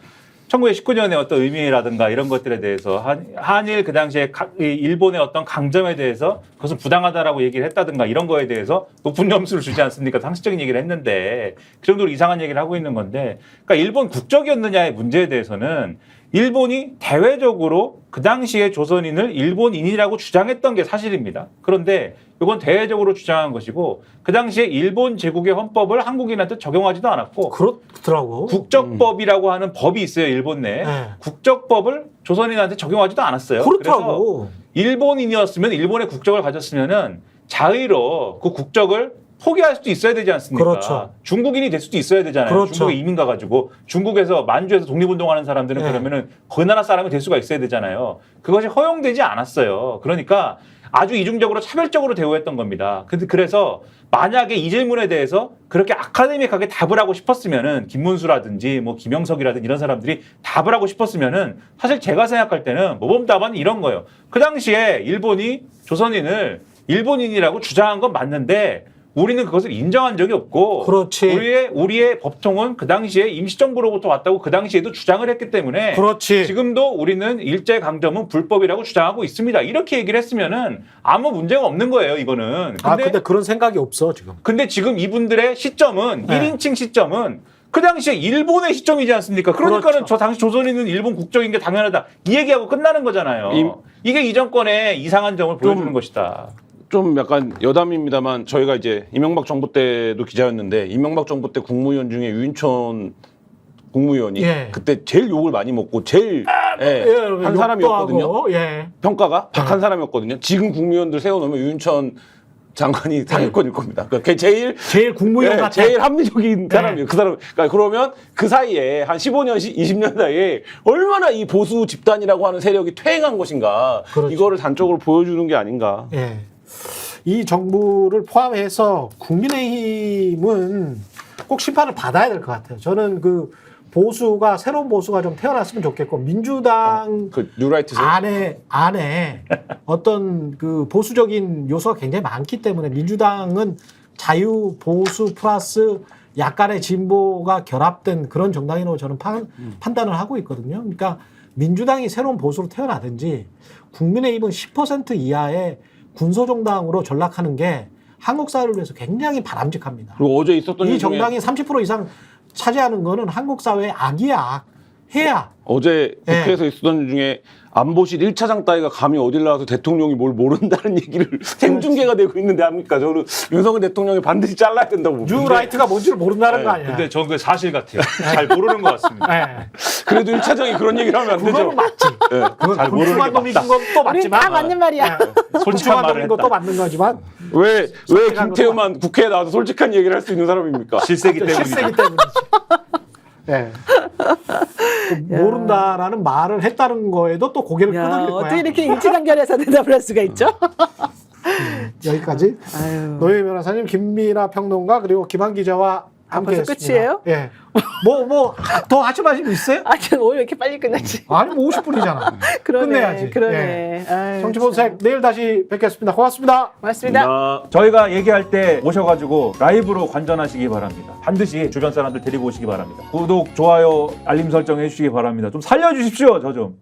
1919년의 어떤 의미라든가 이런 것들에 대해서 한일 그 당시에 일본의 어떤 강점에 대해서 그것은 부당하다라고 얘기를 했다든가 이런 거에 대해서 높은 점수를 주지 않습니까? 상식적인 얘기를 했는데 그 정도로 이상한 얘기를 하고 있는 건데 그러니까 일본 국적이었느냐의 문제에 대해서는 일본이 대외적으로 그 당시에 조선인을 일본인이라고 주장했던 게 사실입니다. 그런데 이건 대외적으로 주장한 것이고 그 당시에 일본 제국의 헌법을 한국인한테 적용하지도 않았고 그렇더라고. 국적법이라고 하는 법이 있어요. 일본 내에. 네. 국적법을 조선인한테 적용하지도 않았어요. 그렇더라고. 그래서 일본인이었으면 일본의 국적을 가졌으면은 자의로 그 국적을 포기할 수도 있어야 되지 않습니까? 그렇죠. 중국인이 될 수도 있어야 되잖아요. 그렇죠. 중국에 이민 가가지고 중국에서 만주에서 독립운동하는 사람들은 네. 그러면은 그 나라 사람이 될 수가 있어야 되잖아요. 그것이 허용되지 않았어요. 그러니까 아주 이중적으로 차별적으로 대우했던 겁니다. 그래서 만약에 이 질문에 대해서 그렇게 아카데믹하게 답을 하고 싶었으면은 김문수라든지 뭐 김영석이라든지 이런 사람들이 답을 하고 싶었으면은 사실 제가 생각할 때는 모범 답안은 이런 거예요. 그 당시에 일본이 조선인을 일본인이라고 주장한 건 맞는데 우리는 그것을 인정한 적이 없고 그렇지. 우리의 법통은 그 당시에 임시정부로부터 왔다고 그 당시에도 주장을 했기 때문에 그렇지. 지금도 우리는 일제강점은 불법이라고 주장하고 있습니다. 이렇게 얘기를 했으면은 아무 문제가 없는 거예요, 이거는. 근데 그런 생각이 없어, 지금. 근데 지금 이분들의 시점은 네. 1인칭 시점은 그 당시에 일본의 시점이지 않습니까? 그러니까는 그렇죠. 저 당시 조선인은 일본 국적인 게 당연하다. 이 얘기하고 끝나는 거잖아요. 이게 이 정권의 이상한 점을 보여주는 것이다. 좀 약간 여담입니다만 저희가 이제 이명박 정부 때도 기자였는데 이명박 정부 때 국무위원 중에 유인촌 국무위원이 예. 그때 제일 욕을 많이 먹고 제일 예, 한 욕도 사람이었거든요. 하고, 예. 평가가 착한 사람이었거든요. 지금 국무위원들 세워놓으면 유인천 장관이 상위권일 겁니다. 그러니까 제일 국무위원 같아. 제일 합리적인 사람이에요. 그 사람. 그러니까 그러면 그 사이에 한 15년, 20년 사이에 얼마나 이 보수 집단이라고 하는 세력이 퇴행한 것인가. 그렇죠. 이거를 단적으로 보여주는 게 아닌가. 예. 이 정부를 포함해서 국민의힘은 꼭 심판을 받아야 될 것 같아요. 저는 그 보수가 새로운 보수가 좀 태어났으면 좋겠고 민주당 그 뉴라이트 안에 어떤 그 보수적인 요소가 굉장히 많기 때문에 민주당은 자유 보수 플러스 약간의 진보가 결합된 그런 정당이라고 저는 판단을 하고 있거든요. 그러니까 민주당이 새로운 보수로 태어나든지 국민의힘은 10% 이하의 군소정당으로 전락하는 게 한국 사회를 위해서 굉장히 바람직합니다. 그리고 어제 있었던 이 일 중에 정당이 30% 이상 차지하는 거는 한국 사회의 악이야, 악. 해야. 어제 국회에서 있었던 일 중에 안보실 1차장 따위가 감히 어딜 나와서 대통령이 뭘 모른다는 얘기를 생중계가 되고 있는데 합니까? 저는 윤석열 대통령이 반드시 잘라야 된다고 봅니다. 뉴라이트가 뭔지를 모른다는 거 아니야. 근데 저는 그 사실 같아요. 잘 모르는 것 같습니다. 예. 그래도 1차장이 그런 얘기를 하면 안 되죠. 그거는 맞지. 예. 그건 잘 모르는 굴중한 게 놈인 맞다. 건 또 우린 맞지만. 다 맞는 말이야. 솔직한 굴중한 말을 놈인 것도 했다. 맞는 거지만. 왜 솔직한 김태우만 국회에 나와서 솔직한 얘기를 할 수 있는 사람입니까? 실세기 때문이다. 실세기 때문이지. 예. 그 모른다라는 말을 했다는 거에도 또 고개를 야, 끄덕일 거야. 어떻게 이렇게 일치단결해서 대답을 할 수가 있죠? 여기까지. 아유. 노예 변호사님, 김미라 평론가 그리고 김한 기자와 함께 벌써 했습니다. 끝이에요? 예. 더 하실 말씀 있어요? 아, 오늘 왜 이렇게 빨리 끝났지? 아니, 뭐 50분이잖아. 그러네. 끝내야지. 그러네. 아유, 정치본색 내일 다시 뵙겠습니다. 고맙습니다. 고맙습니다. 저희가 얘기할 때 오셔가지고 라이브로 관전하시기 바랍니다. 반드시 주변 사람들 데리고 오시기 바랍니다. 구독, 좋아요, 알림 설정 해주시기 바랍니다. 좀 살려주십시오, 저 좀.